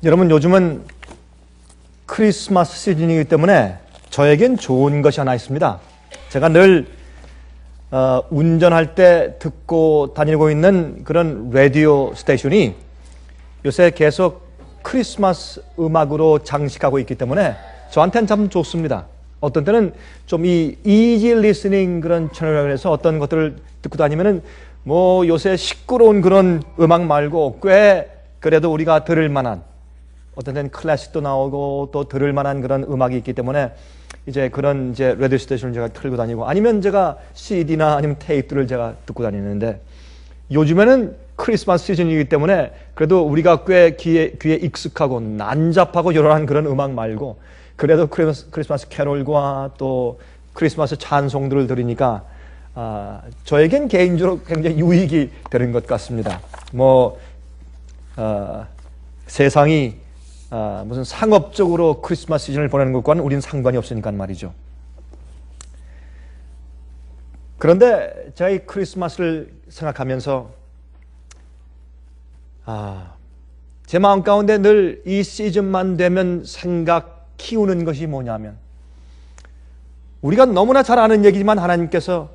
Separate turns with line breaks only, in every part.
여러분, 요즘은 크리스마스 시즌이기 때문에 저에겐 좋은 것이 하나 있습니다. 제가 늘 운전할 때 듣고 다니고 있는 그런 라디오 스테이션이 요새 계속 크리스마스 음악으로 장식하고 있기 때문에 저한테는 참 좋습니다. 어떤 때는 좀 이 easy listening 그런 채널이라고 해서 어떤 것들을 듣고 다니면은 뭐 요새 시끄러운 그런 음악 말고 꽤 그래도 우리가 들을 만한, 어떤 때는 클래식도 나오고 또 들을 만한 그런 음악이 있기 때문에 이제 그런 이제 라디오 스테이션을 제가 틀고 다니고, 아니면 제가 CD나 아니면 테이프들을 제가 듣고 다니는데, 요즘에는 크리스마스 시즌이기 때문에 그래도 우리가 꽤 귀에 익숙하고 난잡하고 요란한 그런 음악 말고 그래도 크리스마스 캐롤과 또 크리스마스 찬송들을 들으니까 저에겐 개인적으로 굉장히 유익이 되는 것 같습니다. 세상이 무슨 상업적으로 크리스마스 시즌을 보내는 것과는 우리는 상관이 없으니까 말이죠. 그런데 제가 이 크리스마스를 생각하면서 제 마음 가운데 늘 이 시즌만 되면 키우는 것이 뭐냐면, 우리가 너무나 잘 아는 얘기지만 하나님께서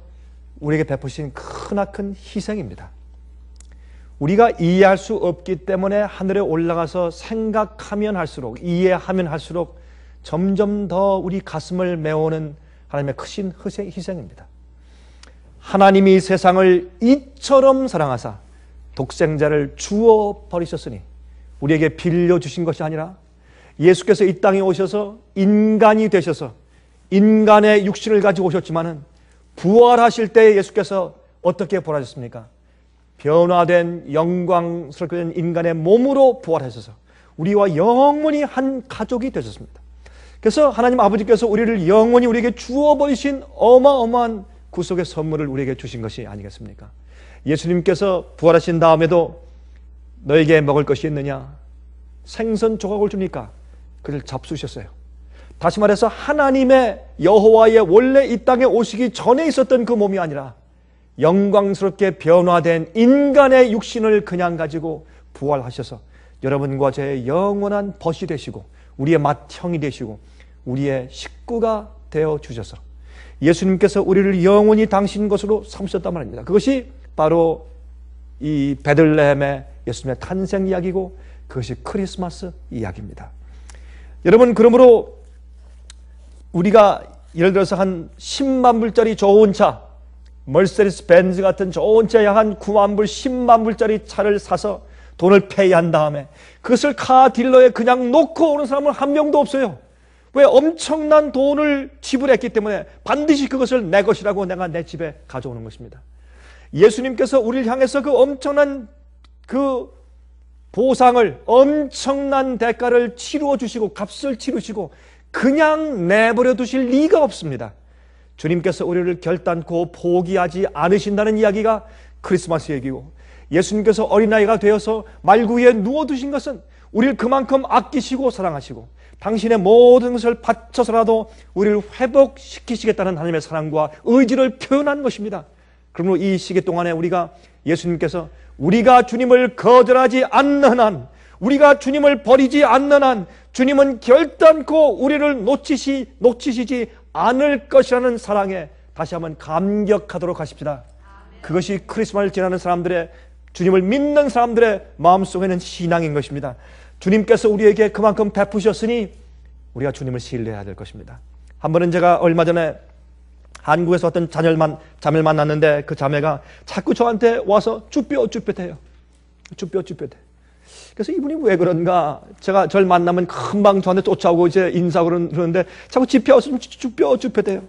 우리에게 베푸신 크나큰 희생입니다. 우리가 이해할 수 없기 때문에 하늘에 올라가서 생각하면 할수록, 이해하면 할수록 점점 더 우리 가슴을 메우는 하나님의 크신 희생입니다. 하나님이 세상을 이처럼 사랑하사 독생자를 주어 버리셨으니, 우리에게 빌려주신 것이 아니라 예수께서 이 땅에 오셔서 인간이 되셔서 인간의 육신을 가지고 오셨지만은 부활하실 때 예수께서 어떻게 부활하셨습니까? 변화된 영광스럽게 된 인간의 몸으로 부활하셔서 우리와 영원히 한 가족이 되셨습니다. 그래서 하나님 아버지께서 우리를 영원히 우리에게 주어버리신 어마어마한 구속의 선물을 우리에게 주신 것이 아니겠습니까? 예수님께서 부활하신 다음에도 너에게 먹을 것이 있느냐? 생선 조각을 주니까 그를 잡수셨어요. 다시 말해서 하나님의 여호와의 원래 이 땅에 오시기 전에 있었던 그 몸이 아니라 영광스럽게 변화된 인간의 육신을 그냥 가지고 부활하셔서 여러분과 제 영원한 벗이 되시고 우리의 맏형이 되시고 우리의 식구가 되어 주셔서 예수님께서 우리를 영원히 당신 것으로 삼으셨단 말입니다. 그것이 바로 이 베들레헴의 예수님의 탄생 이야기고, 그것이 크리스마스 이야기입니다. 여러분, 그러므로 우리가 예를 들어서 한 10만 불짜리 좋은 차, 멀세디스 벤츠 같은 좋은 차 약 한 9만 불, 10만 불짜리 차를 사서 돈을 페이한 다음에 그것을 카 딜러에 그냥 놓고 오는 사람은 한 명도 없어요. 왜? 엄청난 돈을 지불했기 때문에 반드시 그것을 내 것이라고 내가 내 집에 가져오는 것입니다. 예수님께서 우리를 향해서 그 엄청난 그 보상을, 엄청난 대가를 치루어 주시고 값을 치르시고 그냥 내버려 두실 리가 없습니다. 주님께서 우리를 결단코 포기하지 않으신다는 이야기가 크리스마스 얘기고, 예수님께서 어린아이가 되어서 말구 위에 누워두신 것은 우리를 그만큼 아끼시고 사랑하시고 당신의 모든 것을 바쳐서라도 우리를 회복시키시겠다는 하나님의 사랑과 의지를 표현한 것입니다. 그러므로 이 시기 동안에 우리가 예수님께서 우리가 주님을 거절하지 않는 한, 우리가 주님을 버리지 않는 한 주님은 결단코 우리를 놓치시지 않을 것이라는 사랑에 다시 한번 감격하도록 하십시다. 그것이 크리스마스를 지나는 사람들의, 주님을 믿는 사람들의 마음속에는 신앙인 것입니다. 주님께서 우리에게 그만큼 베푸셨으니 우리가 주님을 신뢰해야 될 것입니다. 한 번은 제가 얼마 전에 한국에서 어떤 자매를 만났는데 그 자매가 자꾸 저한테 와서 쭈뼛쭈뼛해요. 쭈뼛쭈뼛해. 그래서 이분이 왜 그런가? 제가 저를 만나면 금방 저한테 쫓아오고 이제 인사하고 그러는데 자꾸 집에 와서 쭈뼛쭈뼛해요.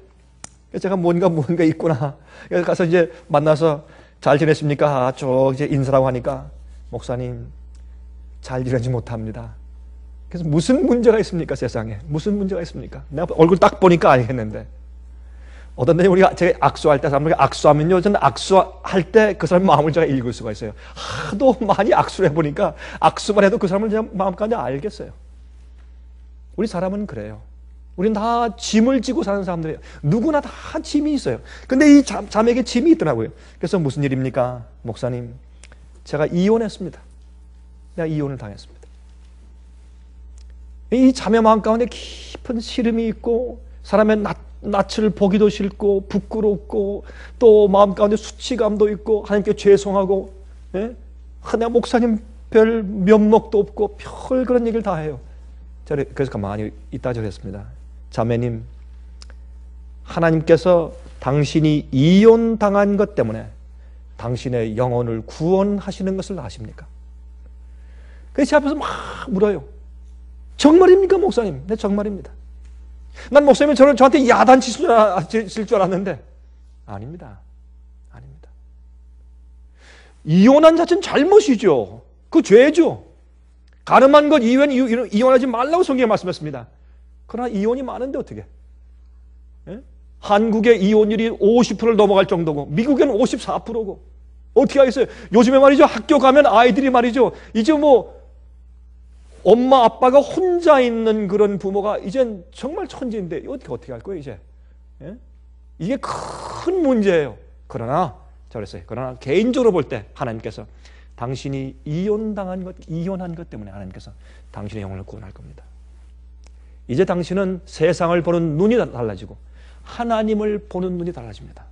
그래서 제가 뭔가 있구나. 그래서 가서 이제 만나서 잘 지냈습니까? 쭉 이제 인사라고 하니까, 목사님 잘 지내지 못합니다. 그래서 무슨 문제가 있습니까? 세상에 무슨 문제가 있습니까? 내가 얼굴 딱 보니까 알겠는데, 어떤 때 제가 악수할 때 사람들이 악수하면요, 저는 악수할 때 그 사람 마음을 제가 읽을 수가 있어요. 하도 많이 악수를 해보니까 악수만 해도 그 사람을 제 마음까지 알겠어요. 우리 사람은 그래요. 우리는 다 짐을 지고 사는 사람들이에요. 누구나 다 짐이 있어요. 근데 이 자매에게 짐이 있더라고요. 그래서 무슨 일입니까? 목사님, 제가 이혼했습니다. 내가 이혼을 당했습니다. 이 자매 마음 가운데 깊은 시름이 있고 사람의 낯을 보기도 싫고 부끄럽고 또 마음 가운데 수치감도 있고 하나님께 죄송하고, 예? 내 목사님 별 면목도 없고 별 그런 얘기를 다 해요. 그래서 가만히 있다 그랬습니다. 자매님, 하나님께서 당신이 이혼당한 것 때문에 당신의 영혼을 구원하시는 것을 아십니까? 그래서 제 앞에서 막 물어요. 정말입니까, 목사님? 네, 정말입니다. 난 목사님이 저한테 야단치실 줄 알았는데 아닙니다. 아닙니다. 이혼한 자체는 잘못이죠. 그 죄죠. 가늠한 것 이외에는 이혼하지 말라고 성경에 말씀했습니다. 그러나 이혼이 많은데 어떻게? 예? 한국의 이혼율이 50%를 넘어갈 정도고 미국에는 54%고 어떻게 하겠어요? 요즘에 말이죠, 학교 가면 아이들이 말이죠, 이제 뭐 엄마 아빠가 혼자 있는 그런 부모가 이젠 정말 천지인데 어떻게 할 거예요 이제? 예? 이게 큰 문제예요. 그러나 개인적으로 볼 때 하나님께서 당신이 이혼한 것 때문에 하나님께서 당신의 영혼을 구원할 겁니다. 이제 당신은 세상을 보는 눈이 달라지고 하나님을 보는 눈이 달라집니다.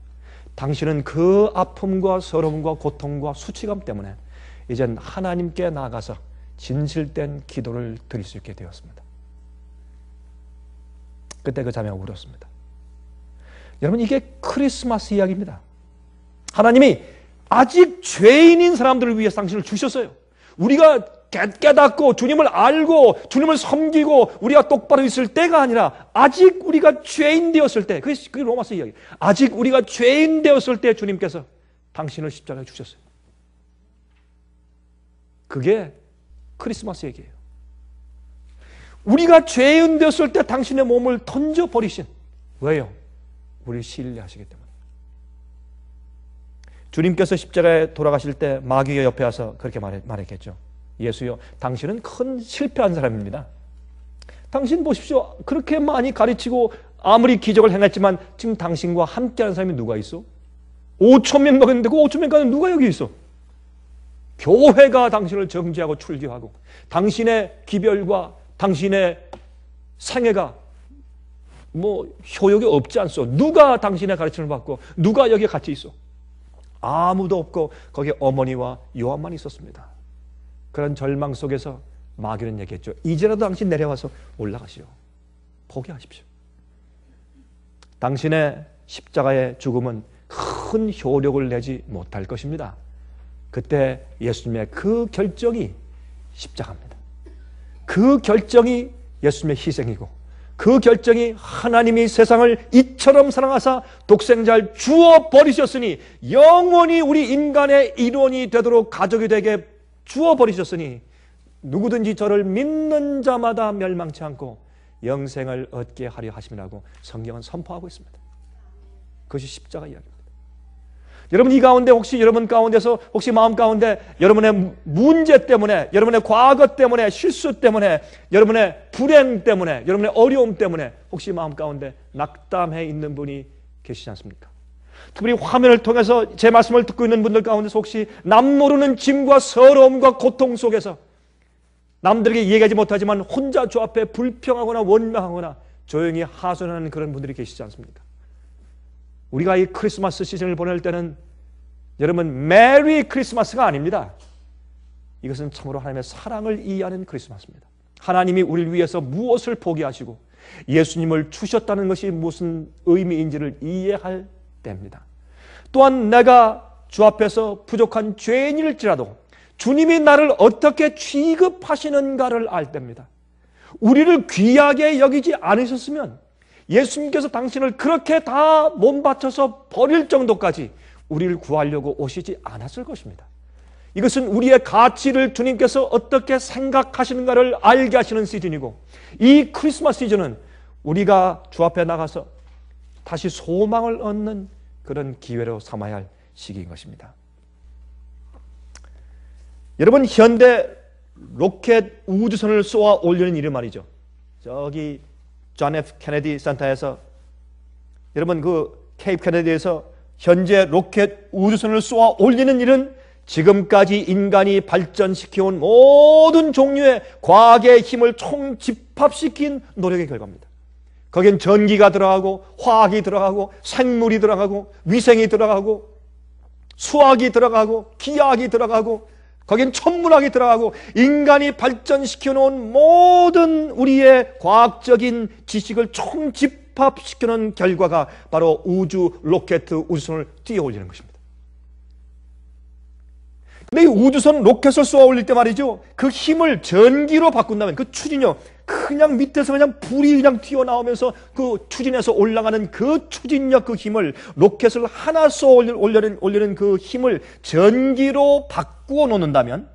당신은 그 아픔과 서러움과 고통과 수치감 때문에 이젠 하나님께 나가서 진실된 기도를 드릴 수 있게 되었습니다. 그때 그 자매가 울었습니다. 여러분, 이게 크리스마스 이야기입니다. 하나님이 아직 죄인인 사람들을 위해서 당신을 주셨어요. 우리가 깨닫고 주님을 알고 주님을 섬기고 우리가 똑바로 있을 때가 아니라 아직 우리가 죄인 되었을 때, 그게 로마서 이야기. 아직 우리가 죄인 되었을 때 주님께서 당신을 십자가에 주셨어요. 그게 크리스마스 얘기예요. 우리가 죄인 되었을 때 당신의 몸을 던져버리신, 왜요? 우리를 신뢰하시기 때문에. 주님께서 십자가에 돌아가실 때 마귀가 옆에 와서 그렇게 말했겠죠. 예수요, 당신은 큰 실패한 사람입니다. 당신 보십시오. 그렇게 많이 가르치고 아무리 기적을 행했지만 지금 당신과 함께하는 사람이 누가 있어? 5,000명 먹였는데 그 5,000명까지 누가 여기 있어? 교회가 당신을 정죄하고 출교하고 당신의 기별과 당신의 생애가 뭐 효력이 없지 않소? 누가 당신의 가르침을 받고 누가 여기에 같이 있어? 아무도 없고 거기에 어머니와 요한만 있었습니다. 그런 절망 속에서 마귀는 얘기했죠. 이제라도 당신 내려와서 올라가시오. 포기하십시오. 당신의 십자가의 죽음은 큰 효력을 내지 못할 것입니다. 그때 예수님의 그 결정이 십자가입니다. 그 결정이 예수님의 희생이고 그 결정이 하나님이 세상을 이처럼 사랑하사 독생자를 주어 버리셨으니 영원히 우리 인간의 일원이 되도록 가족이 되게 주어 버리셨으니 누구든지 저를 믿는 자마다 멸망치 않고 영생을 얻게 하려 하심이라고 성경은 선포하고 있습니다. 그것이 십자가 이야기입니다. 여러분, 이 가운데 혹시 여러분 가운데서 혹시 마음 가운데 여러분의 문제 때문에, 여러분의 과거 때문에, 실수 때문에, 여러분의 불행 때문에, 여러분의 어려움 때문에 혹시 마음 가운데 낙담해 있는 분이 계시지 않습니까? 특별히 화면을 통해서 제 말씀을 듣고 있는 분들 가운데서 혹시 남 모르는 짐과 서러움과 고통 속에서 남들에게 얘기하지 못하지만 혼자 저 앞에 불평하거나 원망하거나 조용히 하소연하는 그런 분들이 계시지 않습니까? 우리가 이 크리스마스 시즌을 보낼 때는 여러분 메리 크리스마스가 아닙니다. 이것은 참으로 하나님의 사랑을 이해하는 크리스마스입니다. 하나님이 우리를 위해서 무엇을 포기하시고 예수님을 주셨다는 것이 무슨 의미인지를 이해할 때입니다. 또한 내가 주 앞에서 부족한 죄인일지라도 주님이 나를 어떻게 취급하시는가를 알 때입니다. 우리를 귀하게 여기지 않으셨으면 예수님께서 당신을 그렇게 다 몸바쳐서 버릴 정도까지 우리를 구하려고 오시지 않았을 것입니다. 이것은 우리의 가치를 주님께서 어떻게 생각하시는가를 알게 하시는 시즌이고 이 크리스마스 시즌은 우리가 주 앞에 나가서 다시 소망을 얻는 그런 기회로 삼아야 할 시기인 것입니다. 여러분, 현대 로켓 우주선을 쏘아 올리는 일이 말이죠. 저기 존 F 케네디 센터에서 여러분 그 케이프 케네디에서 현재 로켓 우주선을 쏘아 올리는 일은 지금까지 인간이 발전시켜온 모든 종류의 과학의 힘을 총집합시킨 노력의 결과입니다. 거긴 전기가 들어가고 화학이 들어가고 생물이 들어가고 위생이 들어가고 수학이 들어가고 기하학이 들어가고 거긴 천문학이 들어가고 인간이 발전시켜 놓은 모든 우리의 과학적인 지식을 총집합시켜 놓은 결과가 바로 우주 로켓 우주선을 띄어 올리는 것입니다. 근데 이 우주선 로켓을 쏘아 올릴 때 말이죠, 그 힘을 전기로 바꾼다면 그 추진력, 그냥 밑에서 그냥 불이 그냥 튀어나오면서 그 추진해서 올라가는 그 추진력, 그 힘을, 로켓을 하나 쏘아 올리는 그 힘을 전기로 바꾸어 놓는다면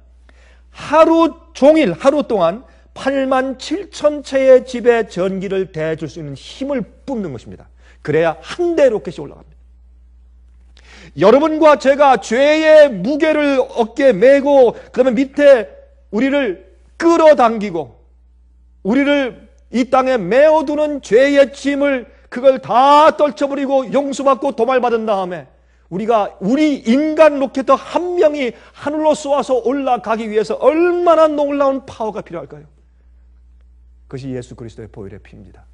하루 종일, 하루 동안 87,000채의 집에 전기를 대줄 수 있는 힘을 뿜는 것입니다. 그래야 한 대 로켓이 올라갑니다. 여러분과 제가 죄의 무게를 어깨에 메고 그다음에 밑에 우리를 끌어당기고 우리를 이 땅에 메어두는 죄의 짐을 그걸 다 떨쳐버리고 용서받고 도말받은 다음에 우리 인간 로켓 한 명이 하늘로 쏘아서 올라가기 위해서 얼마나 놀라운 파워가 필요할까요? 그것이 예수 그리스도의 보혈의 피입니다.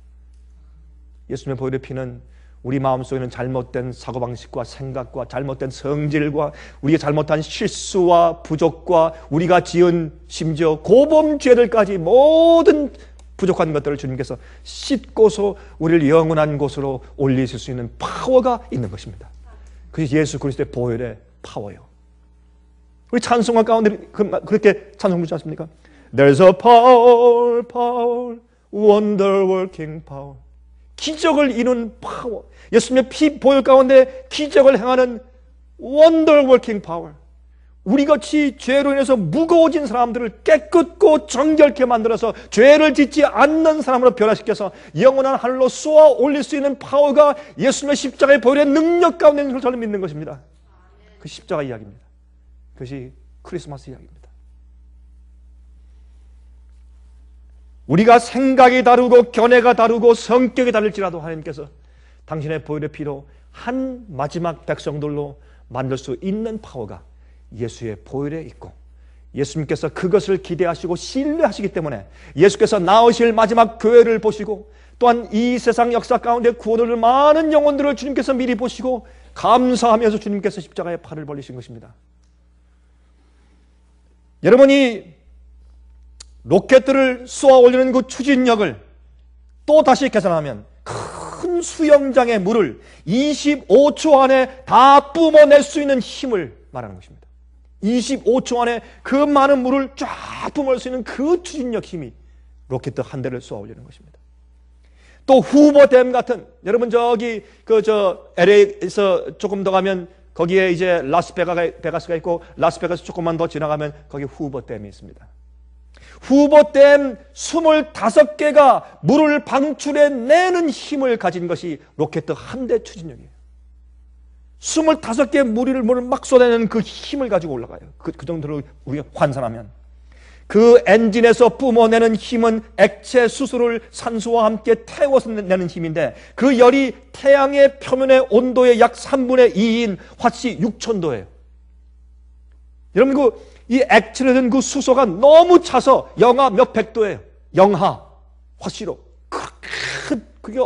예수님의 보혈의 피는 우리 마음속에는 잘못된 사고방식과 생각과 잘못된 성질과 우리가 잘못한 실수와 부족과 우리가 지은 심지어 고범죄들까지 모든 부족한 것들을 주님께서 씻고서 우리를 영원한 곳으로 올리실 수 있는 파워가 있는 것입니다. 그게 예수 그리스도의 보혈의 파워예요. 우리 찬송가 가운데 그렇게 찬송 부르지 않습니까? There's a power, power, wonder working power. 기적을 이루는 파워. 예수님의 피 보혈 가운데 기적을 행하는 wonder working power. 우리같이 죄로 인해서 무거워진 사람들을 깨끗고 정결케 만들어서 죄를 짓지 않는 사람으로 변화시켜서 영원한 하늘로 쏘아 올릴 수 있는 파워가 예수님의 십자가의 보혈의 능력 가운데 있는 걸 저는 믿는 것입니다. 그 십자가 이야기입니다. 그것이 크리스마스 이야기입니다. 우리가 생각이 다르고 견해가 다르고 성격이 다를지라도 하나님께서 당신의 보혈의 피로 한 마지막 백성들로 만들 수 있는 파워가 예수의 보혈에 있고 예수님께서 그것을 기대하시고 신뢰하시기 때문에 예수께서 나으실 마지막 교회를 보시고 또한 이 세상 역사 가운데 구원을 많은 영혼들을 주님께서 미리 보시고 감사하면서 주님께서 십자가에 팔을 벌리신 것입니다. 여러분이 로켓들을 쏘아 올리는 그 추진력을 또 다시 계산하면 큰 수영장의 물을 25초 안에 다 뿜어낼 수 있는 힘을 말하는 것입니다. 25초 안에 그 많은 물을 쫙 뿜을 수 있는 그 추진력 힘이 로켓 한 대를 쏘아 올리는 것입니다. 또 후보댐 같은, 여러분 저기 LA에서 조금 더 가면 거기에 이제 라스베가스가 있고 라스베가스 조금만 더 지나가면 거기 후보댐이 있습니다. 후보댐 25개가 물을 방출해내는 힘을 가진 것이 로켓 한 대 추진력이에요. 25개의 물을 막 쏟아내는 그 힘을 가지고 올라가요. 그 정도로 우리가 환산하면 그 엔진에서 뿜어내는 힘은 액체 수소를 산소와 함께 태워서 내는 힘인데 그 열이 태양의 표면의 온도의 약 3분의 2인 화씨 6000도예요. 여러분 이 액체를 든 그 수소가 너무 차서 영하 몇 백도예요. 영하 화씨로 그게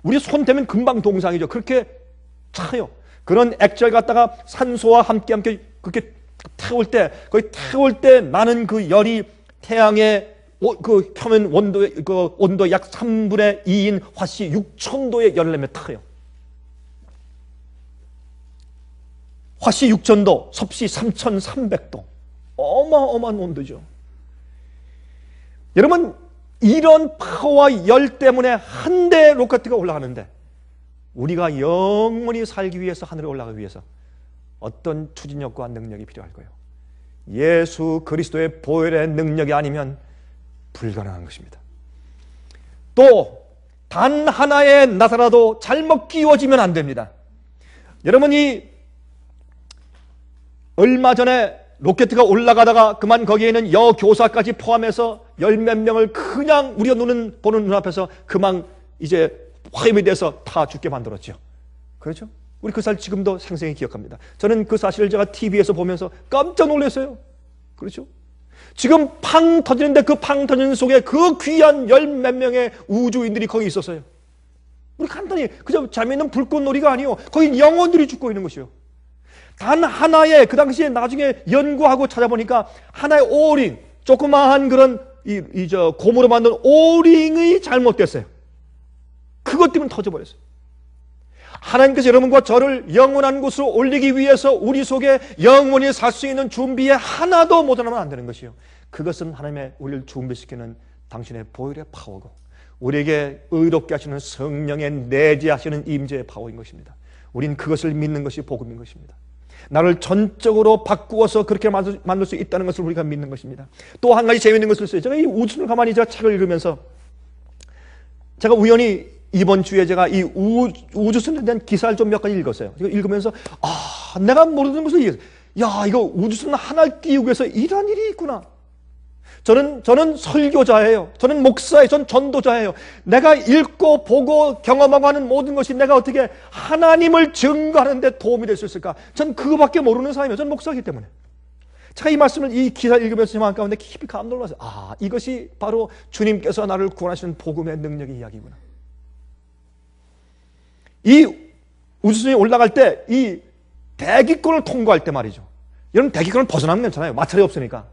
우리 손 대면 금방 동상이죠. 그렇게 차요. 그런 액체를 갖다가 산소와 함께 그렇게 태울 때 나는 그 열이 태양의 그 표면 온도의 그 온도 약 3분의 2인 화씨 6000도의 열을 내며 타요. 화씨 6000도, 섭씨 3300도. 어마어마한 온도죠. 여러분, 이런 파워와 열 때문에 한 대의 로켓가 올라가는데 우리가 영원히 살기 위해서 하늘에 올라가기 위해서 어떤 추진력과 능력이 필요할까요? 예수 그리스도의 보혈의 능력이 아니면 불가능한 것입니다. 또 단 하나의 나사라도 잘못 끼워지면 안 됩니다. 여러분이 얼마 전에 로켓가 올라가다가 그만 거기에 있는 여교사까지 포함해서 열 몇 명을 그냥 우리가 보는 눈앞에서 그만 이제 화염이 돼서 다 죽게 만들었죠. 그렇죠? 우리 그 사실 지금도 생생히 기억합니다. 저는 그 사실을 제가 TV에서 보면서 깜짝 놀랐어요. 그렇죠? 지금 팡 터지는데 그 팡 터지는 속에 그 귀한 열 몇 명의 우주인들이 거기 있었어요. 우리 간단히 그저 재미있는 불꽃놀이가 아니요. 거기 영혼들이 죽고 있는 것이요. 단 하나의 그 당시에 나중에 연구하고 찾아보니까 하나의 오링, 조그마한 그런 고무로 만든 오링이 잘못됐어요. 그것 때문에 터져버렸어요. 하나님께서 여러분과 저를 영원한 곳으로 올리기 위해서 우리 속에 영원히 살 수 있는 준비에 하나도 못하면 안 되는 것이요. 그것은 하나님의 우리를 준비시키는 당신의 보혈의 파워고 우리에게 의롭게 하시는 성령의 내재하시는 임재의 파워인 것입니다. 우린 그것을 믿는 것이 복음인 것입니다. 나를 전적으로 바꾸어서 그렇게 만들 수 있다는 것을 우리가 믿는 것입니다. 또 한 가지 재미있는 것을 써요. 제가 이 우주를 가만히 제가 책을 읽으면서 제가 우연히 이번 주에 제가 이 우주선에 대한 기사를 좀 몇 가지 읽었어요. 이거 읽으면서 내가 모르는 것을 이해했어요. 야, 이거 우주선 하나를 띄우기 위해서 이런 일이 있구나. 저는 설교자예요. 저는 목사예요. 저는 전도자예요. 내가 읽고 보고 경험하고 하는 모든 것이 내가 어떻게 하나님을 증거하는 데 도움이 될 수 있을까? 전 그거밖에 모르는 사람이에요. 저는 목사이기 때문에. 제가 이 말씀을 이 기사를 읽으면서 제 마음 가운데 깊이 감동을 받았어요. 이것이 바로 주님께서 나를 구원하시는 복음의 능력의 이야기구나. 이 우주선이 올라갈 때 이 대기권을 통과할 때 말이죠. 여러분 대기권을 벗어나면 괜찮아요. 마찰이 없으니까.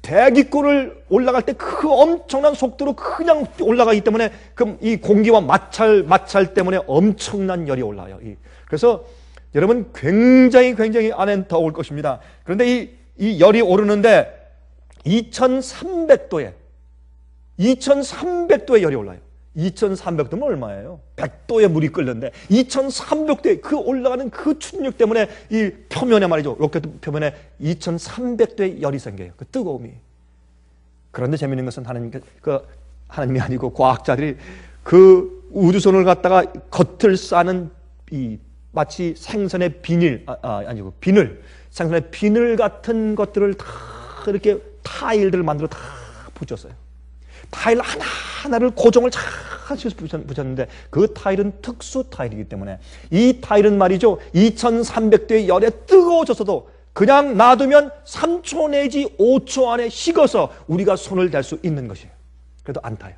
대기권을 올라갈 때 그 엄청난 속도로 그냥 올라가기 때문에 그럼 이 공기와 마찰 때문에 엄청난 열이 올라요. 그래서 여러분 굉장히 안엔 더울 것입니다. 그런데 이 열이 오르는데 2300도에 열이 올라요. 2300도면 얼마예요? 100도에 물이 끓는데 2300도에 그 올라가는 그 충격 때문에 이 표면에 말이죠. 로켓 표면에 2300도의 열이 생겨요. 그 뜨거움이. 그런데 재미있는 것은 하나님이 아니고 과학자들이 그 우주선을 갖다가 겉을 싸는 마치 생선의 비늘, 아니고 비늘, 생선의 비늘 같은 것들을 다 이렇게 타일들을 만들어 다 붙였어요. 타일 하나하나를 고정을 잘 붙였는데 그 타일은 특수 타일이기 때문에 이 타일은 말이죠 2300도의 열에 뜨거워져서도 그냥 놔두면 3초 내지 5초 안에 식어서 우리가 손을 댈 수 있는 것이에요. 그래도 안 타요.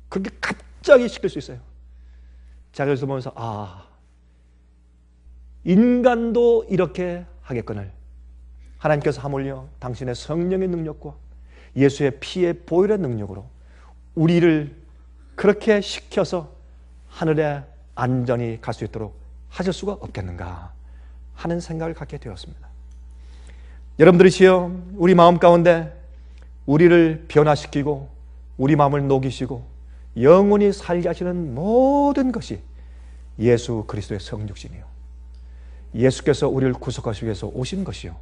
그렇게 갑자기 식힐 수 있어요. 자, 그래서 보면서 인간도 이렇게 하겠거늘 하나님께서 하물며 당신의 성령의 능력과 예수의 피의 보혈의 능력으로 우리를 그렇게 시켜서 하늘에 안전히 갈 수 있도록 하실 수가 없겠는가 하는 생각을 갖게 되었습니다. 여러분들이시여 우리 마음 가운데 우리를 변화시키고 우리 마음을 녹이시고 영원히 살게 하시는 모든 것이 예수 그리스도의 성육신이요 예수께서 우리를 구속하시기 위해서 오신 것이요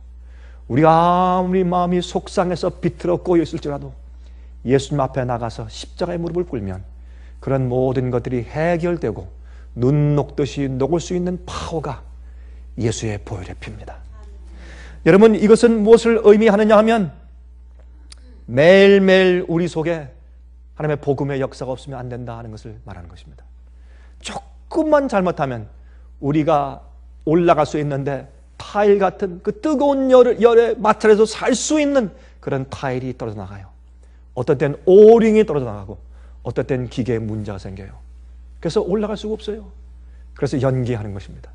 우리가 아무리 마음이 속상해서 비틀어 꼬여 있을지라도 예수님 앞에 나가서 십자가의 무릎을 꿇으면 그런 모든 것들이 해결되고 눈 녹듯이 녹을 수 있는 파워가 예수의 보혈의 피입니다. 여러분 이것은 무엇을 의미하느냐 하면 매일매일 우리 속에 하나님의 복음의 역사가 없으면 안 된다 하는 것을 말하는 것입니다. 조금만 잘못하면 우리가 올라갈 수 있는데 타일 같은 그 뜨거운 열에 마찰해서 살 수 있는 그런 타일이 떨어져 나가요. 어떨 땐 오링이 떨어져 나가고 어떨 땐 기계에 문제가 생겨요. 그래서 올라갈 수가 없어요. 그래서 연기하는 것입니다.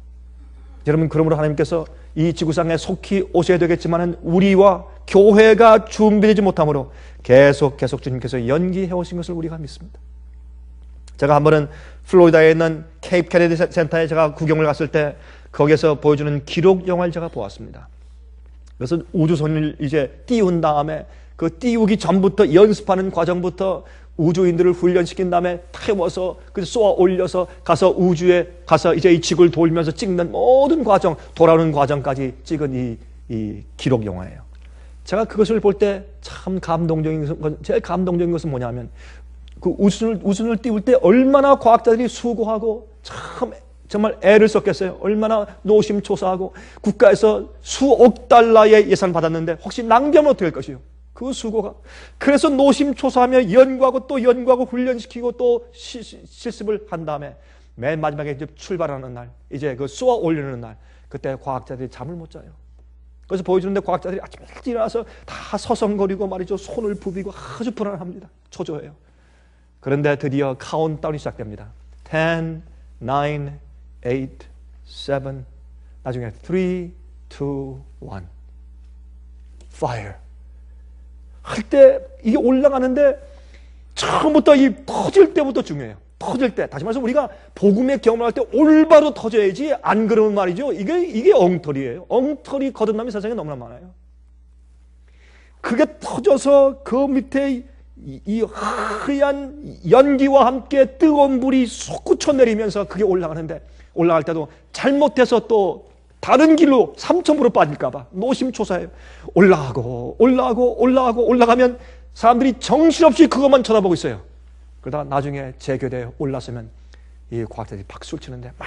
여러분 그러므로 하나님께서 이 지구상에 속히 오셔야 되겠지만 우리와 교회가 준비되지 못하므로 계속 주님께서 연기해 오신 것을 우리가 믿습니다. 제가 한 번은 플로리다에 있는 케이프 케네디 센터에 제가 구경을 갔을 때 거기에서 보여주는 기록 영화를 제가 보았습니다. 그래서 우주선을 이제 띄운 다음에 그 띄우기 전부터 연습하는 과정부터 우주인들을 훈련시킨 다음에 태워서 쏘아 올려서 가서 우주에 가서 이제 이 지구를 돌면서 찍는 모든 과정, 돌아오는 과정까지 찍은 이 기록 영화예요. 제가 그것을 볼 때 참 감동적인 건, 제일 감동적인 것은 뭐냐면 그 우주선을 띄울 때 얼마나 과학자들이 수고하고 참 정말 애를 썼겠어요. 얼마나 노심초사하고 국가에서 수억 달러의 예산을 받았는데 혹시 낭비하면 어떻게 할 것이요? 그 수고가. 그래서 노심초사하며 연구하고 또 연구하고 훈련시키고 또 실습을 한 다음에 맨 마지막에 이제 출발하는 날, 이제 그 쏘아 올리는 날, 그때 과학자들이 잠을 못 자요. 그래서 보여주는데 과학자들이 아침에 일찍 일어나서 다 서성거리고 말이죠. 손을 부비고 아주 불안합니다. 초조해요. 그런데 드디어 카운트다운이 시작됩니다. 10, 9, 8, 7, 나중에 3, 2, 1. Fire. 할 때 이게 올라가는데 처음부터 이 터질 때부터 중요해요. 터질 때. 다시 말해서 우리가 복음의 경험을 할 때 올바로 터져야지, 안 그러면 말이죠. 이게 엉터리예요. 엉터리 거듭남이 세상에 너무나 많아요. 그게 터져서 그 밑에 이 하얀 연기와 함께 뜨거운 불이 솟구쳐 내리면서 그게 올라가는데, 올라갈 때도 잘못해서 또 다른 길로 삼천부로 빠질까봐 노심초사해요. 올라가면 사람들이 정신없이 그것만 쳐다보고 있어요. 그러다가 나중에 제교대에 올랐으면 이 과학자들이 박수를 치는데 막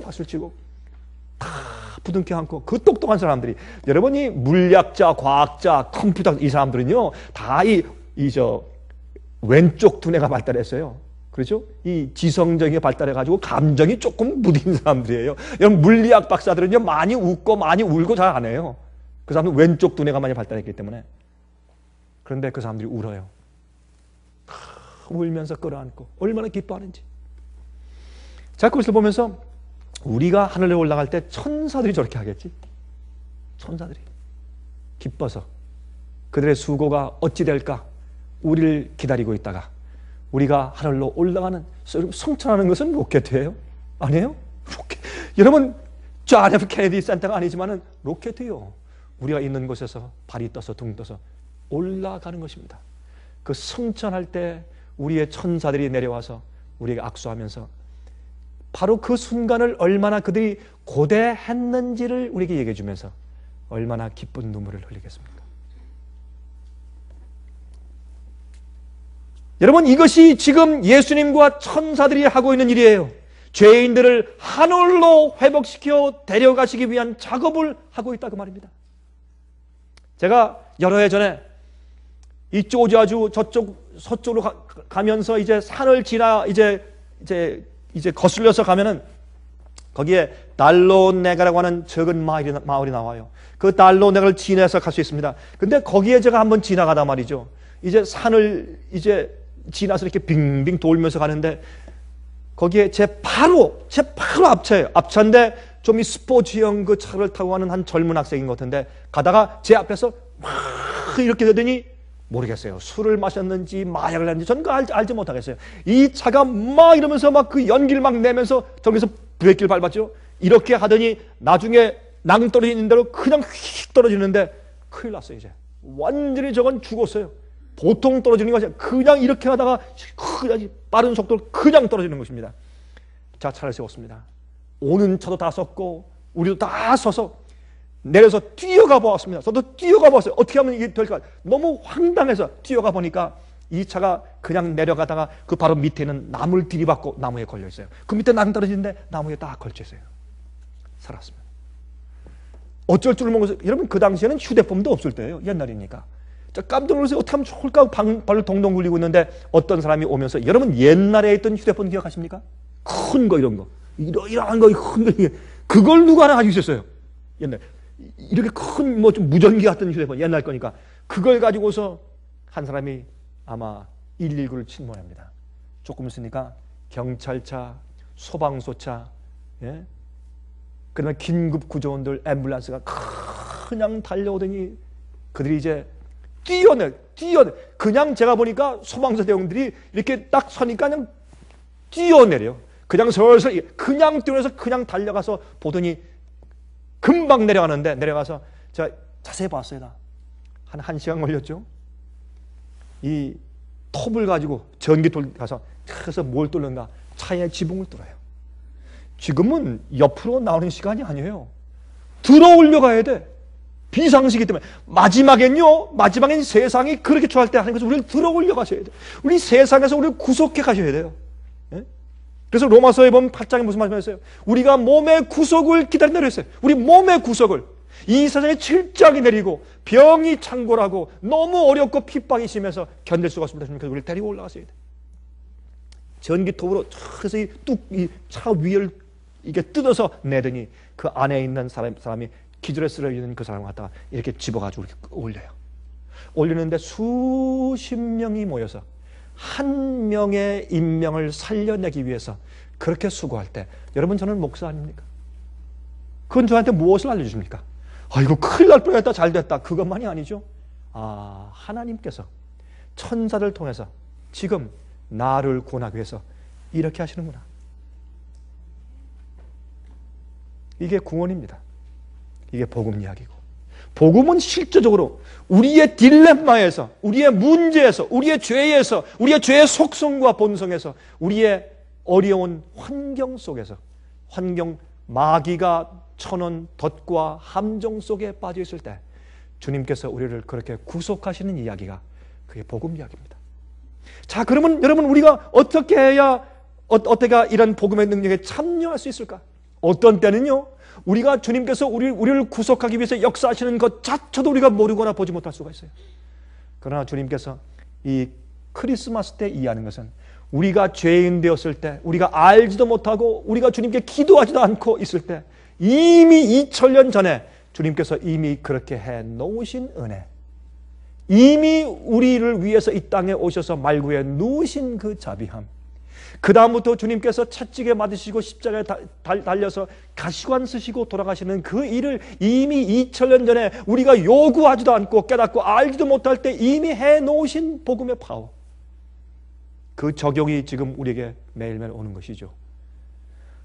박수를 치고 다 부둥켜 안고, 그 똑똑한 사람들이, 여러분이 물리학자, 과학자, 컴퓨터 이 사람들은요 다 저 왼쪽 두뇌가 발달했어요. 그렇죠? 이 지성적인 발달해가지고 감정이 조금 무딘 사람들이에요. 여러분 물리학 박사들은요 많이 웃고 많이 울고 잘 안 해요. 그 사람은 왼쪽 두뇌가 많이 발달했기 때문에. 그런데 그 사람들이 울어요. 울면서 끌어안고 얼마나 기뻐하는지. 자, 그것을 보면서 우리가 하늘에 올라갈 때 천사들이 저렇게 하겠지. 천사들이 기뻐서 그들의 수고가 어찌 될까 우리를 기다리고 있다가 우리가 하늘로 올라가는, 성천하는 것은 로켓이에요? 아니에요? 로켓. 여러분 존 F 케네디 센터가 아니지만은 로켓이요. 우리가 있는 곳에서 발이 떠서 둥 떠서 올라가는 것입니다. 그 성천할 때 우리의 천사들이 내려와서 우리에게 악수하면서 바로 그 순간을 얼마나 그들이 고대했는지를 우리에게 얘기해 주면서 얼마나 기쁜 눈물을 흘리겠습니까? 여러분, 이것이 지금 예수님과 천사들이 하고 있는 일이에요. 죄인들을 하늘로 회복시켜 데려가시기 위한 작업을 하고 있다, 그 말입니다. 제가 여러 해 전에 이 조지아주 저쪽 서쪽으로 가면서 이제 산을 지나 이제 거슬려서 가면은 거기에 달로네가라고 하는 적은 마을이 나와요. 그 달로네가를 지나서 갈 수 있습니다. 근데 거기에 제가 한번 지나가다 말이죠. 이제 산을 이제 지나서 이렇게 빙빙 돌면서 가는데 거기에 제 바로 앞차예요. 앞차인데 좀 이 스포츠형 그 차를 타고 가는 한 젊은 학생인 것 같은데 가다가 제 앞에서 막 이렇게 되더니 모르겠어요. 술을 마셨는지 마약을 했는지 저는 알지 못하겠어요. 이 차가 막 이러면서 막 그 연기를 막 내면서 저기서 브레이크를 밟았죠. 이렇게 하더니 나중에 낭떠러지는 대로 그냥 휙 떨어지는데 큰일 났어요. 이제 완전히 저건 죽었어요. 보통 떨어지는 것이 그냥 이렇게 하다가 그냥 빠른 속도로 그냥 떨어지는 것입니다. 자, 차를 세웠습니다. 오는 차도 다 섰고 우리도 다 서서 내려서 뛰어가 보았습니다. 저도 뛰어가 보았어요. 어떻게 하면 이게 될까? 너무 황당해서 뛰어가 보니까 이 차가 그냥 내려가다가 그 바로 밑에는 나무를 들이받고 나무에 걸려 있어요. 그 밑에 낭 떨어지는데 나무에 딱 걸쳐 있어요. 살았습니다. 어쩔 줄 모르겠어요. 여러분, 그 당시에는 휴대폰도 없을 때예요. 옛날이니까. 자, 깜짝 놀라서 어떻게 하면 좋을까? 발을 동동 굴리고 있는데 어떤 사람이 오면서, 여러분 옛날에 있던 휴대폰 기억하십니까? 큰 거, 이런 거. 이러한 거, 큰 거. 그걸 누가 하나 가지고 있었어요. 옛날. 이렇게 큰 뭐 좀 무전기 같은 휴대폰, 옛날 거니까. 그걸 가지고서 한 사람이 아마 119를 친 모양입니다. 조금 있으니까 경찰차, 소방서차, 예? 그다음에 긴급 구조원들, 앰뷸런스가 그냥 달려오더니 그들이 이제 뛰어내. 그냥 제가 보니까 소방서 대원들이 이렇게 딱 서니까 그냥 뛰어내려요. 그냥 슬슬 그냥 뛰어내서 그냥 달려가서 보더니 금방 내려가는데, 내려가서 제가 자세히 봤어요. 한 1시간 걸렸죠. 이 톱을 가지고 전기톱 가서 그래서 뭘 뚫는가? 차의 지붕을 뚫어요. 지금은 옆으로 나오는 시간이 아니에요. 들어 올려가야 돼. 비상시기 때문에. 마지막엔 세상이 그렇게 좋아할 때 하는 것은 우리를 들어 올려가셔야 돼요. 우리 세상에서 우리를 구속해 가셔야 돼요. 예? 그래서 로마서에 보면 8장에 무슨 말씀하셨어요? 우리가 몸의 구속을 기다린다고 했어요. 우리 몸의 구속을. 이 세상에 질작이 내리고 병이 창궐하고 너무 어렵고 핍박이 심해서 견딜 수가 없습니다. 그래서 우리를 데리고 올라가셔야 돼요. 전기톱으로 해서 이 차 위를 이게 뜯어서 내더니 그 안에 있는 사람이 기절에 쓰러지는 그 사람을 갖다가 이렇게 집어가지고 이렇게 올려요. 올리는데 수십 명이 모여서 한 명의 인명을 살려내기 위해서 그렇게 수고할 때, 여러분, 저는 목사 아닙니까? 그건 저한테 무엇을 알려주십니까? 이거 큰일 날 뻔했다, 잘 됐다, 그것만이 아니죠. 하나님께서 천사를 통해서 지금 나를 구원하기 위해서 이렇게 하시는구나. 이게 구원입니다. 이게 복음 이야기고, 복음은 실제적으로 우리의 딜레마에서, 우리의 문제에서, 우리의 죄에서, 우리의 죄의 속성과 본성에서, 우리의 어려운 환경 속에서, 마귀가 쳐놓은 덫과 함정 속에 빠져 있을 때 주님께서 우리를 그렇게 구속하시는 이야기가, 그게 복음 이야기입니다. 자, 그러면 여러분, 우리가 어떻게 해야 어때가 이런 복음의 능력에 참여할 수 있을까? 어떤 때는요, 우리가 주님께서 우리를 구속하기 위해서 역사하시는 것 자체도 우리가 모르거나 보지 못할 수가 있어요. 그러나 주님께서 이 크리스마스 때 이해하는 것은, 우리가 죄인 되었을 때, 우리가 알지도 못하고 우리가 주님께 기도하지도 않고 있을 때, 이미 2000년 전에 주님께서 이미 그렇게 해 놓으신 은혜, 이미 우리를 위해서 이 땅에 오셔서 말구에 누우신 그 자비함, 그 다음부터 주님께서 채찍에 맞으시고 십자가에 달려서 가시관 쓰시고 돌아가시는 그 일을 이미 2000년 전에 우리가 요구하지도 않고 깨닫고 알지도 못할 때 이미 해놓으신 복음의 파워, 그 적용이 지금 우리에게 매일매일 오는 것이죠.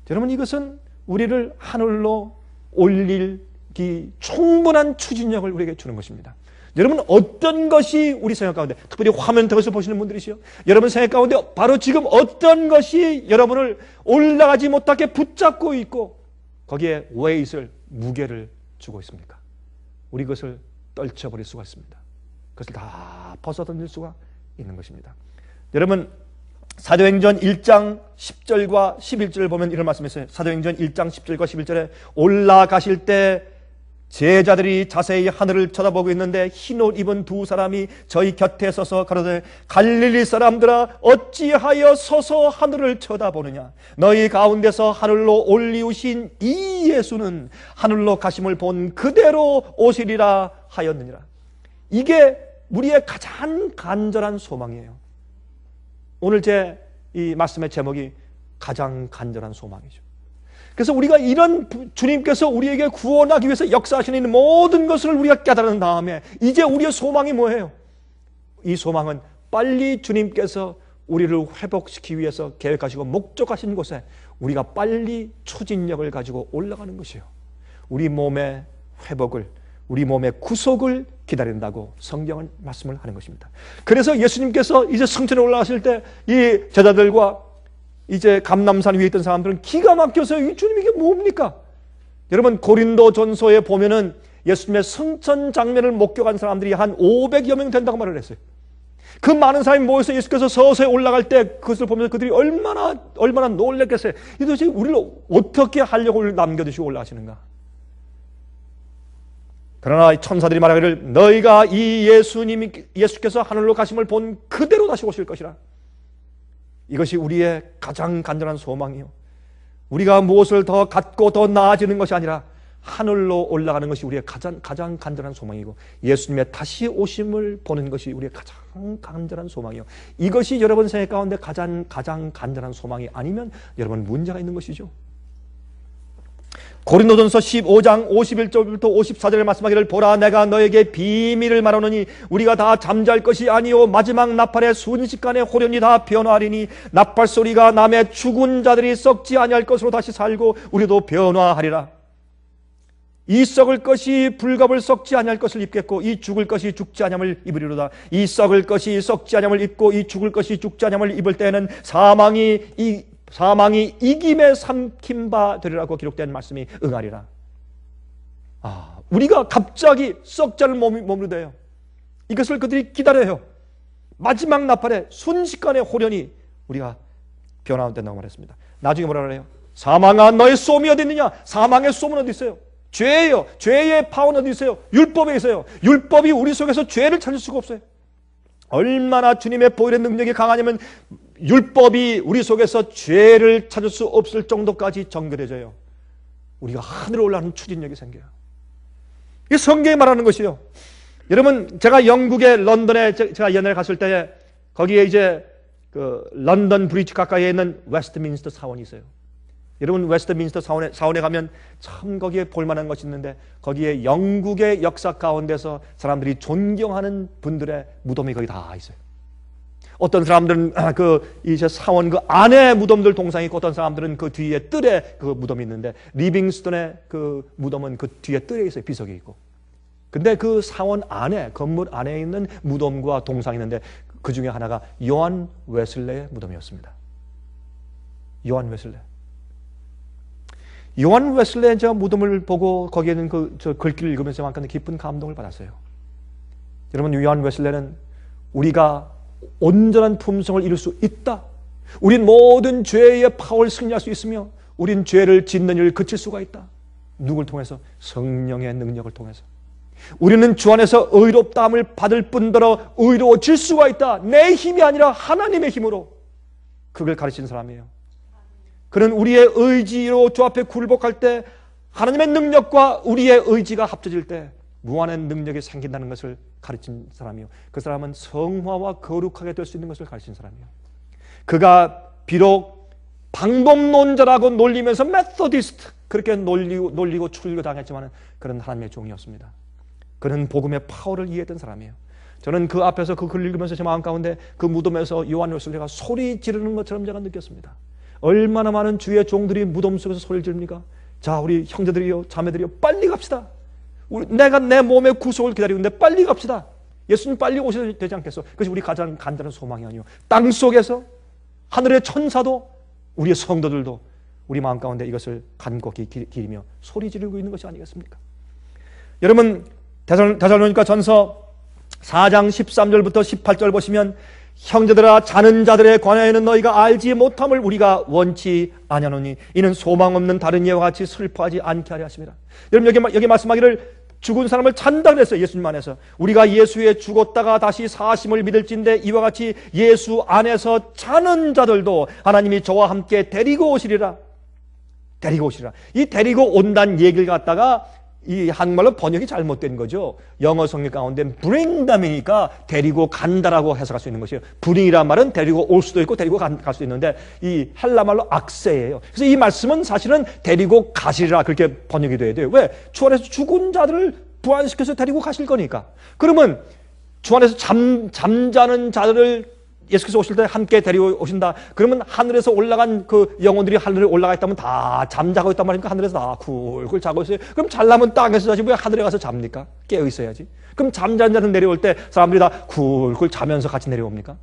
여러분, 이것은 우리를 하늘로 올리기 충분한 추진력을 우리에게 주는 것입니다. 여러분, 어떤 것이 우리 생각 가운데, 특별히 화면 통해서 보시는 분들이시요, 여러분 생각 가운데 바로 지금 어떤 것이 여러분을 올라가지 못하게 붙잡고 있고 거기에 웨이트를, 무게를 주고 있습니까? 우리 그것을 떨쳐버릴 수가 있습니다. 그것을 다 벗어던질 수가 있는 것입니다. 여러분, 사도행전 1장 10절과 11절을 보면 이런 말씀이 있어요. 사도행전 1장 10절과 11절에 올라가실 때 제자들이 자세히 하늘을 쳐다보고 있는데 흰 옷 입은 두 사람이 저희 곁에 서서 가로되, 갈릴리 사람들아, 어찌하여 서서 하늘을 쳐다보느냐? 너희 가운데서 하늘로 올리우신 이 예수는 하늘로 가심을 본 그대로 오시리라 하였느니라. 이게 우리의 가장 간절한 소망이에요. 오늘 제 이 말씀의 제목이 가장 간절한 소망이죠. 그래서 우리가 이런 주님께서 우리에게 구원하기 위해서 역사하시는 모든 것을 우리가 깨달은 다음에 이제 우리의 소망이 뭐예요? 이 소망은 빨리 주님께서 우리를 회복시키기 위해서 계획하시고 목적하신 곳에 우리가 빨리 추진력을 가지고 올라가는 것이에요. 우리 몸의 회복을, 우리 몸의 구속을 기다린다고 성경은 말씀을 하는 것입니다. 그래서 예수님께서 이제 성전에 올라가실 때 이 제자들과 이제 감람산 위에 있던 사람들은 기가 막혀서 이 주님 이게 뭡니까? 여러분, 고린도 전서에 보면은 예수님의 성천 장면을 목격한 사람들이 한 500여 명 된다고 말을 했어요. 그 많은 사람이 모여서 예수께서 서서히 올라갈 때 그것을 보면서 그들이 얼마나 놀랐겠어요. 이 도대체 우리를 어떻게 하려고 남겨두시고 올라가시는가? 그러나 천사들이 말하기를, 너희가 이 예수께서 하늘로 가심을 본 그대로 다시 오실 것이라. 이것이 우리의 가장 간절한 소망이요, 우리가 무엇을 더 갖고 더 나아지는 것이 아니라 하늘로 올라가는 것이 우리의 가장 간절한 소망이고, 예수님의 다시 오심을 보는 것이 우리의 가장 간절한 소망이요, 이것이 여러분 생각 가운데 가장 간절한 소망이 아니면 여러분 문제가 있는 것이죠. 고린도전서 15장 51절부터 54절에 말씀하기를, 보라, 내가 너에게 비밀을 말하노니 우리가 다 잠잘 것이 아니요 마지막 나팔의 순식간에 호련히 다 변화하리니 나팔 소리가 남의 죽은 자들이 썩지 아니할 것으로 다시 살고 우리도 변화하리라. 이 썩을 것이 불갑을 썩지 아니할 것을 입겠고 이 죽을 것이 죽지 아니함을 입으리로다. 이 썩을 것이 썩지 아니함을 입고 이 죽을 것이 죽지 아니함을 입을 때에는 사망이 이김에 삼킨 바 되리라고 기록된 말씀이 응하리라. 우리가 갑자기 썩지 않을 몸이 머무르대요. 이것을 그들이 기다려요. 마지막 나팔에 순식간에 호련히 우리가 변화된다고 말했습니다. 나중에 뭐라 그래요? 사망아, 너의 쏘음이 어디 있느냐? 사망의 쏘음은 어디 있어요? 죄예요. 죄의 파워는 어디 있어요? 율법에 있어요. 율법이 우리 속에서 죄를 찾을 수가 없어요. 얼마나 주님의 보혈의 능력이 강하냐면 율법이 우리 속에서 죄를 찾을 수 없을 정도까지 정결해져요. 우리가 하늘에 올라가는 추진력이 생겨요. 이게 성경이 말하는 것이요. 여러분, 제가 영국의 런던에 제가 옛날에 갔을 때 거기에 이제 그 런던 브리지 가까이에 있는 웨스트민스터 사원이 있어요. 여러분, 웨스트민스터 사원에 가면 참 거기에 볼만한 것이 있는데 거기에 영국의 역사 가운데서 사람들이 존경하는 분들의 무덤이 거기 다 있어요. 어떤 사람들은 이제 사원 그 안에 무덤들 동상이 있고 어떤 사람들은 그 뒤에 뜰에 그 무덤이 있는데 리빙스턴의 그 무덤은 그 뒤에 뜰에 있어요. 비석이 있고. 근데 그 사원 안에, 건물 안에 있는 무덤과 동상이 있는데 그 중에 하나가 요한 웨슬레의 무덤이었습니다. 요한 웨슬레. 요한 웨슬레의 저 무덤을 보고 거기에는 저 글귀를 읽으면서 만큼 깊은 감동을 받았어요. 여러분, 요한 웨슬레는 우리가 온전한 품성을 이룰 수 있다. 우린 모든 죄의 파워를 승리할 수 있으며 우린 죄를 짓는 일을 그칠 수가 있다. 누굴 통해서? 성령의 능력을 통해서. 우리는 주 안에서 의롭다함을 받을 뿐더러 의로워질 수가 있다. 내 힘이 아니라 하나님의 힘으로. 그걸 가르친 사람이에요. 그는 우리의 의지로 주 앞에 굴복할 때 하나님의 능력과 우리의 의지가 합쳐질 때 무한한 능력이 생긴다는 것을 가르친 사람이요. 그 사람은 성화와 거룩하게 될 수 있는 것을 가르친 사람이요. 그가 비록 방법론자라고 놀리면서 메소디스트 그렇게 놀리고 출교당했지만 그는 하나님의 종이었습니다. 그는 복음의 파워를 이해했던 사람이에요. 저는 그 앞에서 그 글을 읽으면서 제 마음 가운데 그 무덤에서 요한 웨슬레가 소리 지르는 것처럼 제가 느꼈습니다. 얼마나 많은 주의 종들이 무덤 속에서 소리를 지릅니까? 자, 우리 형제들이요, 자매들이요, 빨리 갑시다. 내가 내 몸의 구속을 기다리고 있는데 빨리 갑시다. 예수님 빨리 오셔야 되지 않겠어? 그것이 우리 가장 간절한 소망이 아니요. 땅 속에서 하늘의 천사도 우리의 성도들도 우리 마음 가운데 이것을 간곡히 기리며 소리 지르고 있는 것이 아니겠습니까? 여러분, 데살로니가 전서 4장 13절부터 18절 보시면 형제들아, 자는 자들에 관하여는 너희가 알지 못함을 우리가 원치 아니하노니 이는 소망 없는 다른 이와 같이 슬퍼하지 않게 하려 하십니다. 여러분, 여기 말씀하기를 죽은 사람을 찬다 그랬어요. 예수님 안에서. 우리가 예수에 죽었다가 다시 사심을 믿을진데 이와 같이 예수 안에서 자는 자들도 하나님이 저와 함께 데리고 오시리라. 데리고 오시리라. 이 데리고 온다는 얘기를 갖다가 이 한국말로 번역이 잘못된 거죠. 영어 성경 가운데 bring them이니까 데리고 간다라고 해석할 수 있는 것이에요. bring이란 말은 데리고 올 수도 있고 데리고 갈 수도 있는데 이 헬라말로 악세예요. 그래서 이 말씀은 사실은 데리고 가시리라 그렇게 번역이 돼야 돼요. 왜? 주 안에서 죽은 자들을 부활시켜서 데리고 가실 거니까. 그러면 주 안에서 잠자는 자들을 예수께서 오실 때 함께 데리고 오신다. 그러면 하늘에서 올라간 그 영혼들이 하늘에 올라가 있다면 다 잠자고 있단 말입니까? 하늘에서 다 굴굴 자고 있어요. 그럼 잘나면 땅에서 자지 왜 하늘에 가서 잡니까? 깨어 있어야지. 그럼 잠자는 자는 내려올 때 사람들이 다 굴굴 자면서 같이 내려옵니까?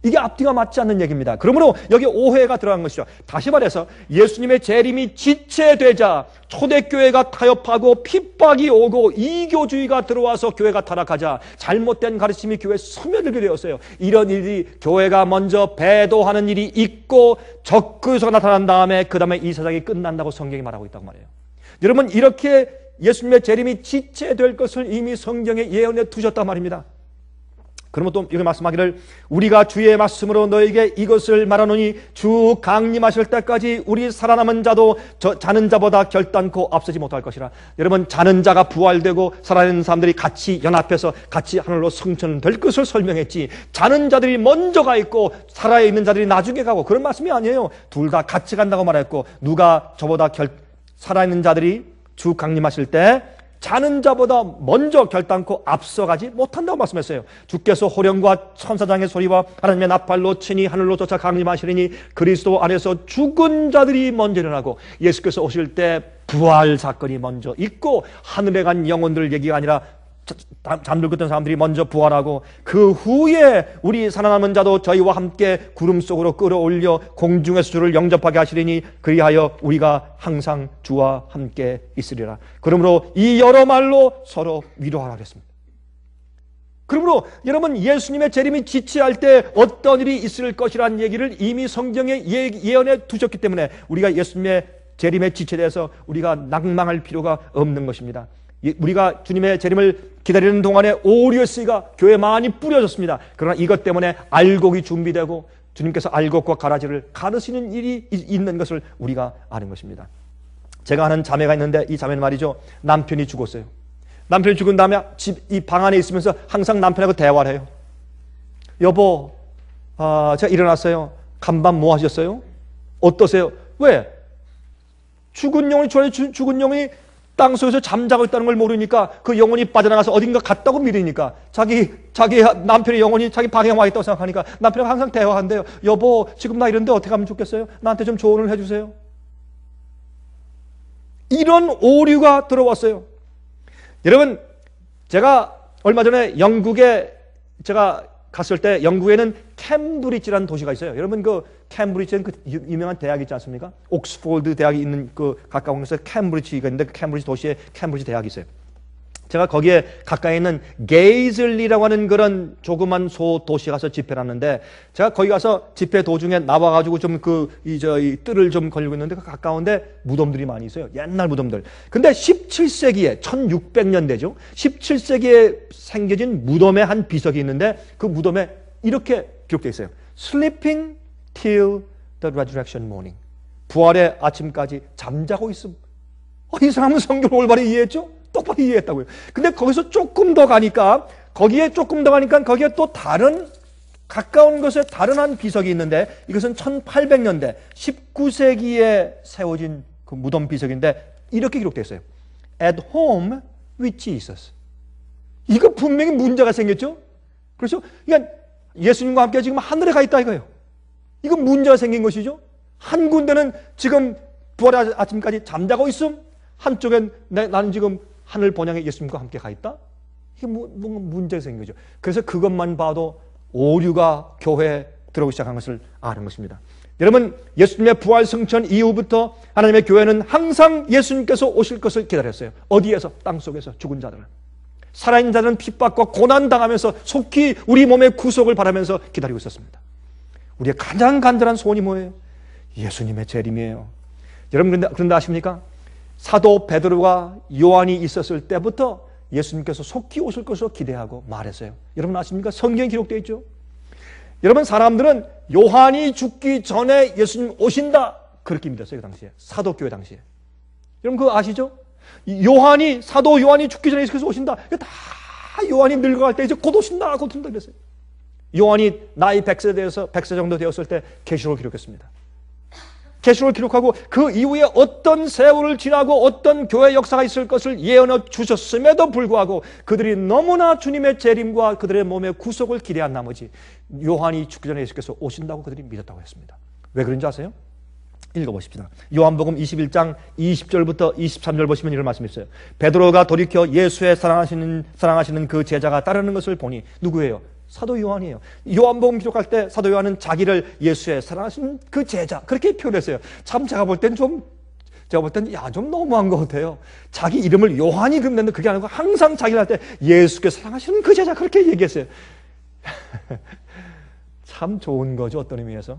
이게 앞뒤가 맞지 않는 얘기입니다. 그러므로 여기 오해가 들어간 것이죠. 다시 말해서 예수님의 재림이 지체되자 초대교회가 타협하고 핍박이 오고 이교주의가 들어와서 교회가 타락하자 잘못된 가르침이 교회에 스며들게 되었어요. 이런 일이 교회가 먼저 배도하는 일이 있고 적그리스도가 나타난 다음에 그 다음에 이 세상이 끝난다고 성경이 말하고 있다고 말해요. 여러분, 이렇게 예수님의 재림이 지체될 것을 이미 성경에 예언해 두셨단 말입니다. 그러면 또 이렇게 말씀하기를 우리가 주의 말씀으로 너에게 이것을 말하노니 주 강림하실 때까지 우리 살아남은 자도 자는 자보다 결단코 앞서지 못할 것이라. 여러분, 자는 자가 부활되고 살아있는 사람들이 같이 연합해서 같이 하늘로 승천될 것을 설명했지 자는 자들이 먼저 가 있고 살아있는 자들이 나중에 가고 그런 말씀이 아니에요. 둘 다 같이 간다고 말했고 누가 저보다 살아있는 자들이 주 강림하실 때 자는 자보다 먼저 결단코 앞서가지 못한다고 말씀했어요. 주께서 호령과 천사장의 소리와 하나님의 나팔로 친히 하늘로 쫓아 강림하시리니 그리스도 안에서 죽은 자들이 먼저 일어나고 예수께서 오실 때 부활 사건이 먼저 있고 하늘에 간 영혼들 얘기가 아니라 잠들고 있던 사람들이 먼저 부활하고 그 후에 우리 살아남은 자도 저희와 함께 구름 속으로 끌어올려 공중에서 주를 영접하게 하시리니 그리하여 우리가 항상 주와 함께 있으리라. 그러므로 이 여러 말로 서로 위로하라 그랬습니다. 그러므로 여러분, 예수님의 재림이 지체할 때 어떤 일이 있을 것이라는 얘기를 이미 성경에 예언해 두셨기 때문에 우리가 예수님의 재림에 지체돼서 우리가 낭망할 필요가 없는 것입니다. 우리가 주님의 재림을 기다리는 동안에 오류의 씨가 교회에 많이 뿌려졌습니다. 그러나 이것 때문에 알곡이 준비되고 주님께서 알곡과 가라지를 가르시는 일이 있는 것을 우리가 아는 것입니다. 제가 아는 자매가 있는데 이 자매는 말이죠, 남편이 죽었어요. 남편이 죽은 다음에 이 방 안에 있으면서 항상 남편하고 대화를 해요. 여보, 제가 일어났어요. 간밤 뭐 하셨어요? 어떠세요? 왜? 죽은 영혼이 땅속에서 잠자고 있다는 걸 모르니까 그 영혼이 빠져나가서 어딘가 갔다고 믿으니까 자기 남편의 영혼이 자기 방에 와 있다고 생각하니까 남편과 항상 대화한대요. 여보, 지금 나 이런데 어떻게 하면 좋겠어요? 나한테 좀 조언을 해주세요. 이런 오류가 들어왔어요. 여러분, 제가 얼마 전에 영국에 제가 갔을 때 영국에는 캠브리지라는 도시가 있어요. 여러분, 그 캠브리지는 그 유명한 대학이 있지 않습니까? 옥스포드 대학이 있는 그 가까운 곳에 캠브리지가 있는데 그 캠브리지 도시에 캠브리지 대학이 있어요. 제가 거기에 가까이 있는 게이즐리라고 하는 그런 조그만 소도시에 가서 집회를 하는데, 제가 거기 가서 집회 도중에 나와가지고 좀 이 뜰을 좀 걸리고 있는데 그 가까운데 무덤들이 많이 있어요. 옛날 무덤들. 근데 17세기에 1600년대죠. 17세기에 생겨진 무덤의 한 비석이 있는데 그 무덤에 이렇게 기록되어 있어요. Sleeping till the resurrection morning. 부활의 아침까지 잠자고 있음. 이 사람은 성경을 올바로 이해했죠? 똑바로 이해했다고요. 근데 거기서 조금 더 가니까 거기에 또 다른 가까운 곳에 다른 한 비석이 있는데 이것은 1800년대 19세기에 세워진 그 무덤 비석인데 이렇게 기록되어 있어요. At home with Jesus. 이거 분명히 문제가 생겼죠? 그렇죠? 그러니까 예수님과 함께 지금 하늘에 가 있다 이거예요. 이거 문제가 생긴 것이죠? 한 군데는 지금 부활의 아침까지 잠자고 있음, 한쪽엔 나는 지금 하늘 번영에 예수님과 함께 가 있다? 이게 뭔가 문제가 생긴 거죠. 그래서 그것만 봐도 오류가 교회에 들어오기 시작한 것을 아는 것입니다. 여러분, 예수님의 부활 승천 이후부터 하나님의 교회는 항상 예수님께서 오실 것을 기다렸어요. 어디에서? 땅속에서 죽은 자들은. 살아있는 자들은 핍박과 고난당하면서 속히 우리 몸의 구속을 바라면서 기다리고 있었습니다. 우리의 가장 간절한 소원이 뭐예요? 예수님의 재림이에요. 여러분, 그런데 아십니까? 사도 베드로가 요한이 있었을 때부터 예수님께서 속히 오실 것으로 기대하고 말했어요. 여러분 아십니까? 성경에 기록되어 있죠. 여러분, 사람들은 요한이 죽기 전에 예수님 오신다 그렇게 믿었어요. 그 당시에, 사도교회 당시에. 여러분 그거 아시죠? 사도 요한이 죽기 전에 예수께서 오신다. 다 요한이 늙어갈 때 이제 곧 오신다 그랬어요. 요한이 나이 100세 정도 되었을 때 계시록을 기록했습니다. 계시록을 기록하고 그 이후에 어떤 세월을 지나고 어떤 교회 역사가 있을 것을 예언해 주셨음에도 불구하고 그들이 너무나 주님의 재림과 그들의 몸의 구속을 기대한 나머지 요한이 죽기 전에 예수께서 오신다고 그들이 믿었다고 했습니다. 왜 그런지 아세요? 읽어보십시다. 요한복음 21장 20절부터 23절 보시면 이런 말씀이 있어요. 베드로가 돌이켜 예수의 사랑하시는 그 제자가 따르는 것을 보니 누구예요? 사도 요한이에요. 요한복음 기록할 때 사도 요한은 자기를 예수의 사랑하시는 그 제자 그렇게 표현했어요. 참 제가 볼 땐 좀 너무한 것 같아요. 자기 이름을 요한이 그랬는데 그게 아니고 항상 자기를 할 때 예수께서 사랑하시는 그 제자 그렇게 얘기했어요. 참 좋은 거죠. 어떤 의미에서.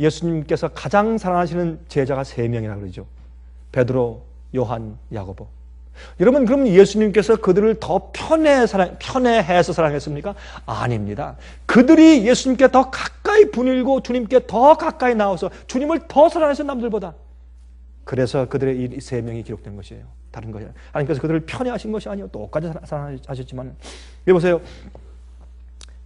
예수님께서 가장 사랑하시는 제자가 3명이라고 그러죠. 베드로, 요한, 야고보. 여러분, 그럼 예수님께서 그들을 더 편애해서 사랑했습니까? 아닙니다. 그들이 예수님께 더 가까이 분일고 주님께 더 가까이 나와서 주님을 더 사랑해서 남들보다. 그래서 그들의 이 3명이 기록된 것이에요. 다른 것이 아니에요. 하나님께서 그들을 편애하신 것이 아니에요. 똑같이 사랑하셨지만. 여보세요.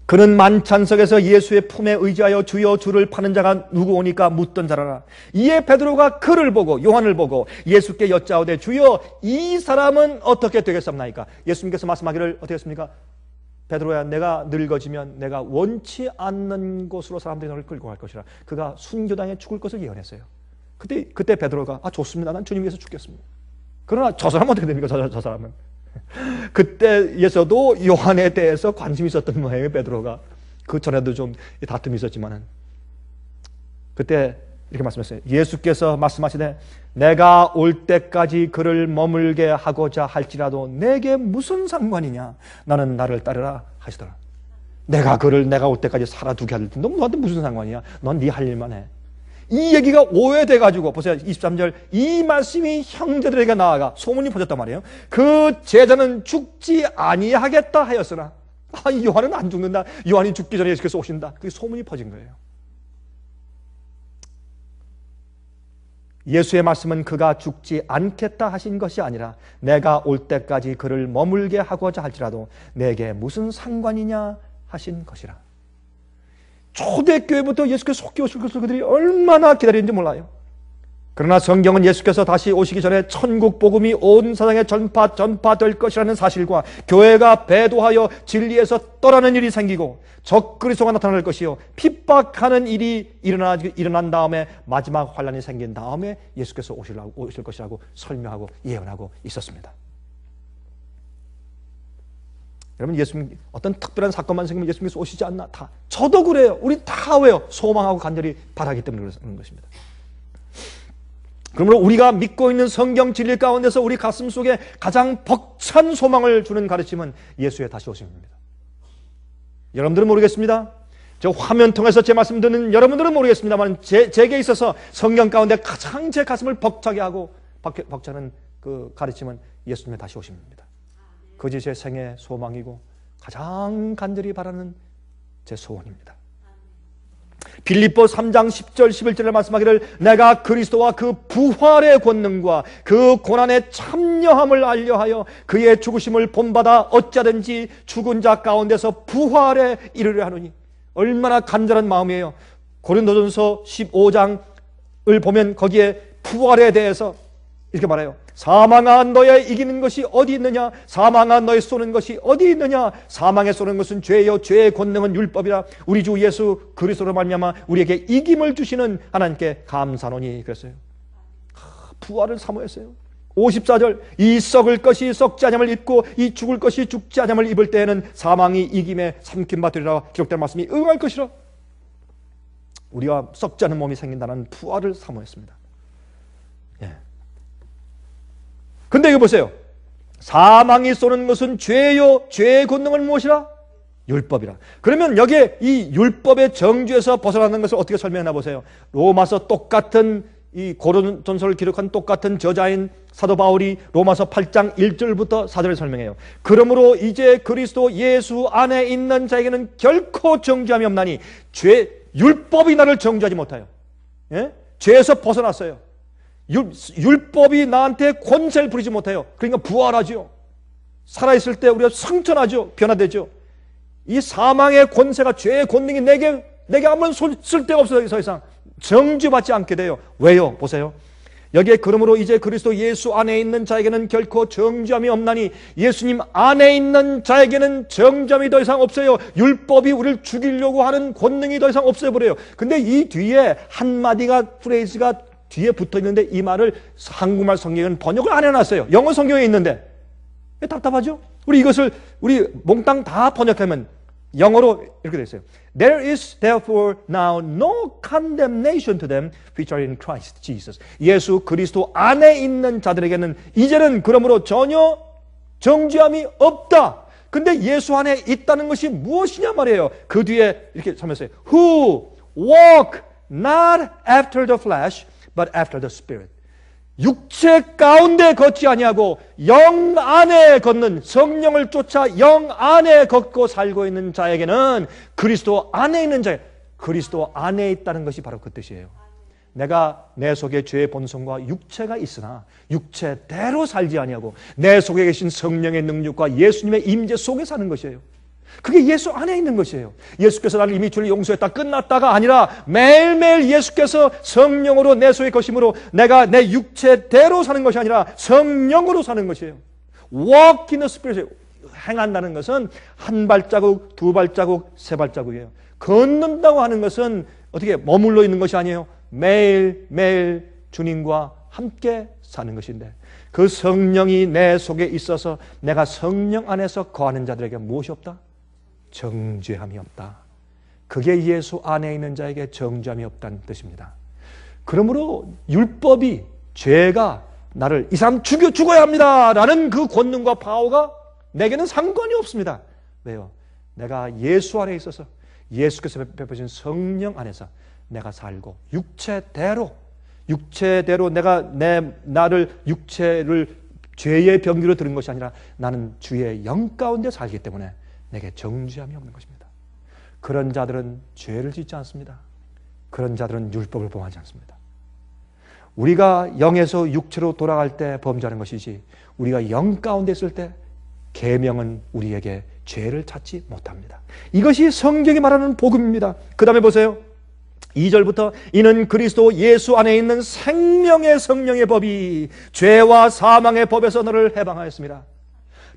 그는 만찬석에서 예수의 품에 의지하여 주여 주를 파는 자가 누구 오니까 묻던 자라라. 이에 베드로가 그를 보고 요한을 보고 예수께 여짜오되 주여 이 사람은 어떻게 되겠습니까? 예수님께서 말씀하기를 어떻게 했습니까? 베드로야, 내가 늙어지면 내가 원치 않는 곳으로 사람들이 너를 끌고 갈 것이라. 그가 순교당해 죽을 것을 예언했어요. 그때 베드로가 좋습니다. 난 주님 위해서 죽겠습니다. 그러나 저 사람은 어떻게 됩니까? 저 사람은. 그때에서도 요한에 대해서 관심이 있었던 모양이에요. 베드로가. 그 전에도 좀 다툼이 있었지만은 그때 이렇게 말씀했어요. 예수께서 말씀하시되 내가 올 때까지 그를 머물게 하고자 할지라도 내게 무슨 상관이냐. 나는 나를 따르라 하시더라. 내가 올 때까지 살아두게 할 텐데 너한테 무슨 상관이야. 넌 네 할 일만 해. 이 얘기가 오해돼가지고 보세요. 23절 이 말씀이 형제들에게 나아가 소문이 퍼졌단 말이에요. 그 제자는 죽지 아니하겠다 하였으나 요한은 안 죽는다. 요한이 죽기 전에 예수께서 오신다. 그게 소문이 퍼진 거예요. 예수의 말씀은 그가 죽지 않겠다 하신 것이 아니라 내가 올 때까지 그를 머물게 하고자 할지라도 내게 무슨 상관이냐 하신 것이라. 초대교회부터 예수께서 속히 오실 것을 그들이 얼마나 기다리는지 몰라요. 그러나 성경은 예수께서 다시 오시기 전에 천국 복음이 온 세상에 전파될 것이라는 사실과 교회가 배도하여 진리에서 떠나는 일이 생기고 적그리스도가 나타날 것이요 핍박하는 일이 일어난 다음에 마지막 환란이 생긴 다음에 예수께서 오실 것이라고 설명하고 예언하고 있었습니다. 여러분, 예수님 어떤 특별한 사건만 생기면 예수님께서 오시지 않나? 다 저도 그래요. 우리 다 왜요? 소망하고 간절히 바라기 때문에 그런 것입니다. 그러므로 우리가 믿고 있는 성경 진리 가운데서 우리 가슴 속에 가장 벅찬 소망을 주는 가르침은 예수의 다시 오심입니다. 여러분들은 모르겠습니다. 저 화면 통해서 제 말씀 듣는 여러분들은 모르겠습니다만 제게 있어서 성경 가운데 가장 제 가슴을 벅차게 하고 벅차는 그 가르침은 예수님의 다시 오심입니다. 그것이 제 생의 소망이고 가장 간절히 바라는 제 소원입니다. 빌립보 3장 10절 11절에 말씀하기를 내가 그리스도와 그 부활의 권능과 그 고난의 참여함을 알려하여 그의 죽으심을 본받아 어찌하든지 죽은 자 가운데서 부활에 이르려 하노니. 얼마나 간절한 마음이에요. 고린도전서 15장을 보면 거기에 부활에 대해서 이렇게 말해요. 사망아 너의 이기는 것이 어디 있느냐? 사망아 너의 쏘는 것이 어디 있느냐? 사망에 쏘는 것은 죄요 죄의 권능은 율법이라. 우리 주 예수 그리스도로 말미암아 우리에게 이김을 주시는 하나님께 감사노니. 그랬어요. 부활을 사모했어요. 54절 이 썩을 것이 썩지 아니함을 입고 이 죽을 것이 죽지 아니함을 입을 때에는 사망이 이김에 삼킴받으리라 기록된 말씀이 응할 것이라. 우리가 썩지 않은 몸이 생긴다는 부활을 사모했습니다. 예. 근데 이거 보세요. 사망이 쏘는 것은 죄요 죄의 권능은 무엇이라? 율법이라. 그러면 여기에 이 율법의 정죄에서 벗어나는 것을 어떻게 설명하나 보세요. 로마서 똑같은 이 고린도전서를 기록한 똑같은 저자인 사도 바울이 로마서 8장 1절부터 4절을 설명해요. 그러므로 이제 그리스도 예수 안에 있는 자에게는 결코 정죄함이 없나니 율법이 나를 정죄하지 못하여. 예? 죄에서 벗어났어요. 율법이 나한테 권세를 부리지 못해요. 그러니까 부활하죠. 살아있을 때 우리가 승천하죠. 변화되죠. 이 사망의 권세가 죄의 권능이 내게 아무런 쓸데가 없어요. 더 이상 정죄받지 않게 돼요. 왜요? 보세요. 여기에 그러므로 이제 그리스도 예수 안에 있는 자에게는 결코 정죄함이 없나니. 예수님 안에 있는 자에게는 정죄함이 더 이상 없어요. 율법이 우리를 죽이려고 하는 권능이 더 이상 없어버려요. 근데 이 뒤에 한마디가 프레이즈가 뒤에 붙어있는데 이 말을 한국말 성경은 번역을 안 해놨어요. 영어 성경에 있는데 왜 답답하죠? 우리 몽땅 다 번역하면 영어로 이렇게 돼 있어요. There is therefore now no condemnation to them which are in Christ Jesus. 예수 그리스도 안에 있는 자들에게는 이제는 그러므로 전혀 정죄함이 없다. 근데 예수 안에 있다는 것이 무엇이냐 말이에요. 그 뒤에 이렇게 설명했어요. Who walk not after the flesh but after the Spirit. 육체 가운데 걷지 아니하고 영 안에 걷는, 성령을 쫓아 영 안에 걷고 살고 있는 자에게는 그리스도 안에 있는 자, 그리스도 안에 있다는 것이 바로 그 뜻이에요. 내가 내 속에 죄의 본성과 육체가 있으나 육체대로 살지 아니하고 내 속에 계신 성령의 능력과 예수님의 임재 속에 사는 것이에요. 그게 예수 안에 있는 것이에요. 예수께서 나를 이미 죄를 용서했다 끝났다가 아니라 매일매일 예수께서 성령으로 내 속에 거심으로 내가 내 육체대로 사는 것이 아니라 성령으로 사는 것이에요. Walk in the Spirit. 행한다는 것은 한 발자국, 두 발자국, 세 발자국이에요. 걷는다고 하는 것은 어떻게 머물러 있는 것이 아니에요. 매일매일 주님과 함께 사는 것인데 그 성령이 내 속에 있어서 내가 성령 안에서 거하는 자들에게 무엇이 없다? 정죄함이 없다. 그게 예수 안에 있는 자에게 정죄함이 없다는 뜻입니다. 그러므로 율법이, 죄가 나를 이 사람 죽어야 합니다 라는 그 권능과 파워가 내게는 상관이 없습니다. 왜요? 내가 예수 안에 있어서 예수께서 베푸신 성령 안에서 내가 살고 육체대로 내가 나를 육체를 죄의 병기로 들은 것이 아니라 나는 주의 영 가운데 살기 때문에 내게 정죄함이 없는 것입니다. 그런 자들은 죄를 짓지 않습니다. 그런 자들은 율법을 범하지 않습니다. 우리가 영에서 육체로 돌아갈 때 범죄하는 것이지 우리가 영 가운데 있을 때 계명은 우리에게 죄를 찾지 못합니다. 이것이 성경이 말하는 복음입니다. 그 다음에 보세요. 2절부터 이는 그리스도 예수 안에 있는 생명의 성령의 법이 죄와 사망의 법에서 너를 해방하였습니다.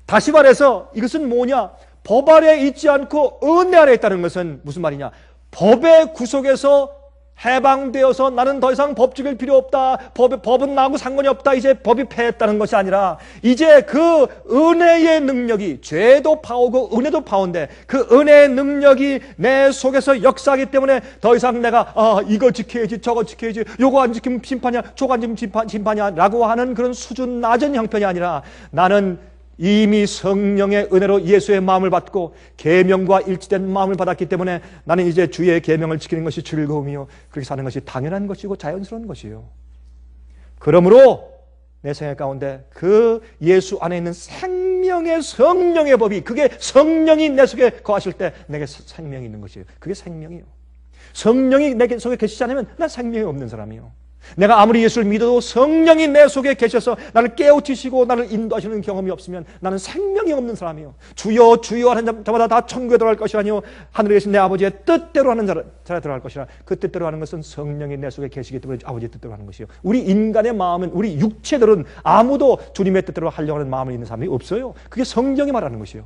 다시 말해서 이것은 뭐냐? 법 아래 있지 않고 은혜 아래 있다는 것은 무슨 말이냐? 법의 구속에서 해방되어서 나는 더 이상 법 지킬 필요 없다. 법은 나하고 상관이 없다. 이제 법이 패했다는 것이 아니라 이제 그 은혜의 능력이 죄도 파오고 은혜도 파오인데 그 은혜의 능력이 내 속에서 역사하기 때문에 더 이상 내가 이거 지켜야지 저거 지켜야지 요거 안 지키면 심판이야 저거 안 지키면 심판이야 라고 하는 그런 수준 낮은 형편이 아니라 나는 이미 성령의 은혜로 예수의 마음을 받고 계명과 일치된 마음을 받았기 때문에 나는 이제 주의 계명을 지키는 것이 즐거움이요 그렇게 사는 것이 당연한 것이고 자연스러운 것이요. 그러므로 내 생애 가운데 그 예수 안에 있는 생명의 성령의 법이 그게 성령이 내 속에 거하실 때 내게 생명이 있는 것이에요. 그게 생명이요. 성령이 내 속에 계시지 않으면 난 생명이 없는 사람이요. 내가 아무리 예수를 믿어도 성령이 내 속에 계셔서 나를 깨우치시고 나를 인도하시는 경험이 없으면 나는 생명이 없는 사람이요. 주여 주여 하는 자마다 다 천국에 들어갈 것이라니요 하늘에 계신 내 아버지의 뜻대로 하는 자라 들어갈 것이라. 그 뜻대로 하는 것은 성령이 내 속에 계시기 때문에 아버지의 뜻대로 하는 것이요. 우리 인간의 마음은 우리 육체들은 아무도 주님의 뜻대로 하려고 하는 마음을 있는 사람이 없어요. 그게 성경이 말하는 것이요.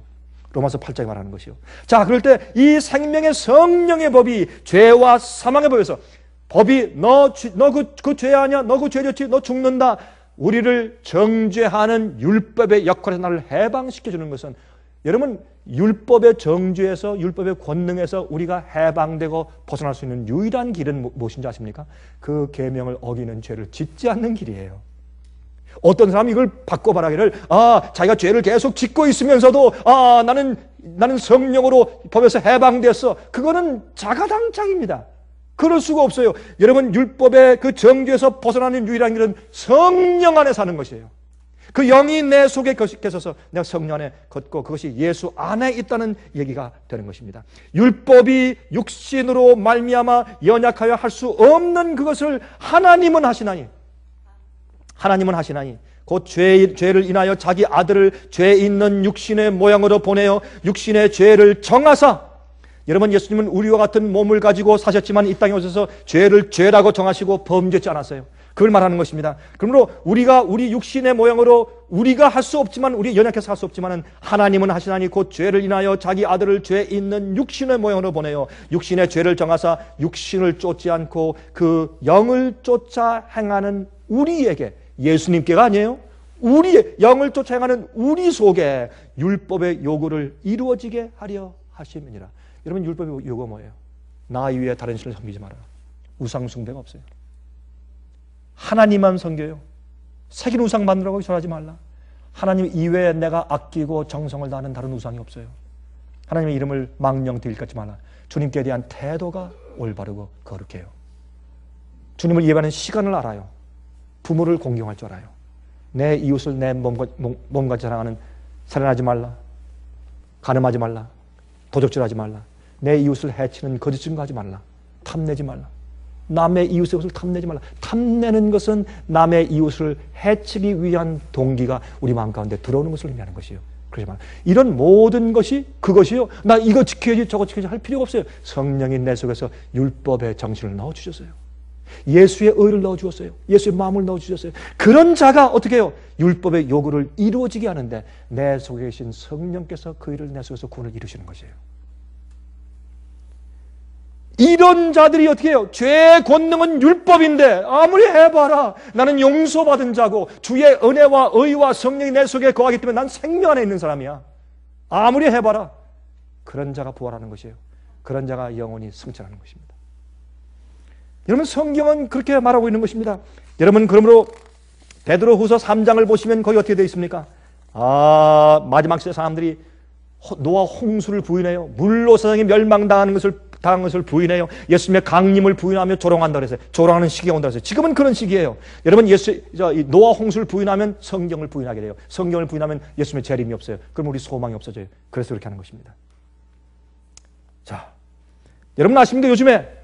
로마서 8장이 말하는 것이요. 자, 그럴 때 이 생명의 성령의 법이 죄와 사망의 법에서 법이 너 그 죄 아니야? 너 그 죄 졌지? 너 죽는다. 우리를 정죄하는 율법의 역할에서 나를 해방시켜주는 것은 여러분 율법의 정죄에서 율법의 권능에서 우리가 해방되고 벗어날 수 있는 유일한 길은 무엇인지 아십니까? 그 계명을 어기는 죄를 짓지 않는 길이에요. 어떤 사람이 이걸 바꿔 말하기를 자기가 죄를 계속 짓고 있으면서도 나는 성령으로 법에서 해방됐어. 그거는 자가당착입니다. 그럴 수가 없어요. 여러분 율법의 그 정죄에서 벗어나는 유일한 길은 성령 안에 사는 것이에요. 그 영이 내 속에 계셔서 내가 성령 안에 걷고 그것이 예수 안에 있다는 얘기가 되는 것입니다. 율법이 육신으로 말미암아 연약하여 할 수 없는 그것을 하나님은 하시나니 곧 죄를 인하여 자기 아들을 죄 있는 육신의 모양으로 보내어 육신의 죄를 정하사. 여러분 예수님은 우리와 같은 몸을 가지고 사셨지만 이 땅에 오셔서 죄를 죄라고 정하시고 범죄치 않았어요. 그걸 말하는 것입니다. 그러므로 우리 육신의 모양으로 우리가 할 수 없지만 우리 연약해서 할 수 없지만 하나님은 하시나니 곧 죄를 인하여 자기 아들을 죄 있는 육신의 모양으로 보내어 육신의 죄를 정하사 육신을 쫓지 않고 그 영을 쫓아 행하는 우리에게 예수님께가 아니에요. 우리의 영을 쫓아 행하는 우리 속에 율법의 요구를 이루어지게 하려 하심이니라. 여러분 율법의 요구가 뭐예요? 나 위에 다른 신을 섬기지 마라. 우상 숭배가 없어요. 하나님만 섬겨요. 새긴 우상 만들라고 절하지 말라. 하나님 이외에 내가 아끼고 정성을 다하는 다른 우상이 없어요. 하나님의 이름을 망령 일컫지 말라. 주님께 대한 태도가 올바르고 거룩해요. 주님을 예배하는 시간을 알아요. 부모를 공경할 줄 알아요. 내 이웃을 내 몸같이 사랑하는 살인하지 말라. 간음하지 말라. 도적질하지 말라. 내 이웃을 해치는 거짓 증거하지 말라. 탐내지 말라. 남의 이웃의 것을 탐내지 말라. 탐내는 것은 남의 이웃을 해치기 위한 동기가 우리 마음 가운데 들어오는 것을 의미하는 것이에요. 그러지 말라. 이런 모든 것이 그것이요. 나 이거 지켜야지 저거 지켜야지 할 필요가 없어요. 성령이 내 속에서 율법의 정신을 넣어주셨어요. 예수의 의를 넣어주었어요. 예수의 마음을 넣어주셨어요. 그런 자가 어떻게 해요? 율법의 요구를 이루어지게 하는데 내 속에 계신 성령께서 그 일을 내 속에서 구원을 이루시는 것이에요. 이런 자들이 어떻게 해요? 죄의 권능은 율법인데 아무리 해봐라. 나는 용서받은 자고 주의 은혜와 의와 성령이 내 속에 거하기 때문에 난 생명 안에 있는 사람이야. 아무리 해봐라. 그런 자가 부활하는 것이에요. 그런 자가 영원히 승천하는 것입니다. 여러분 성경은 그렇게 말하고 있는 것입니다. 여러분 그러므로 베드로후서 3장을 보시면 거기 어떻게 되어 있습니까? 마지막 시대 사람들이 노아 홍수를 부인해요. 물로 세상이 멸망당하는 것을 부인해요. 예수님의 강림을 부인하며 조롱한다 그랬어요. 조롱하는 시기가 온다 그랬어요. 지금은 그런 시기예요. 여러분 노아 홍수를 부인하면 성경을 부인하게 돼요. 성경을 부인하면 예수님의 재림이 없어요. 그럼 우리 소망이 없어져요. 그래서 그렇게 하는 것입니다. 자, 여러분 아십니까? 요즘에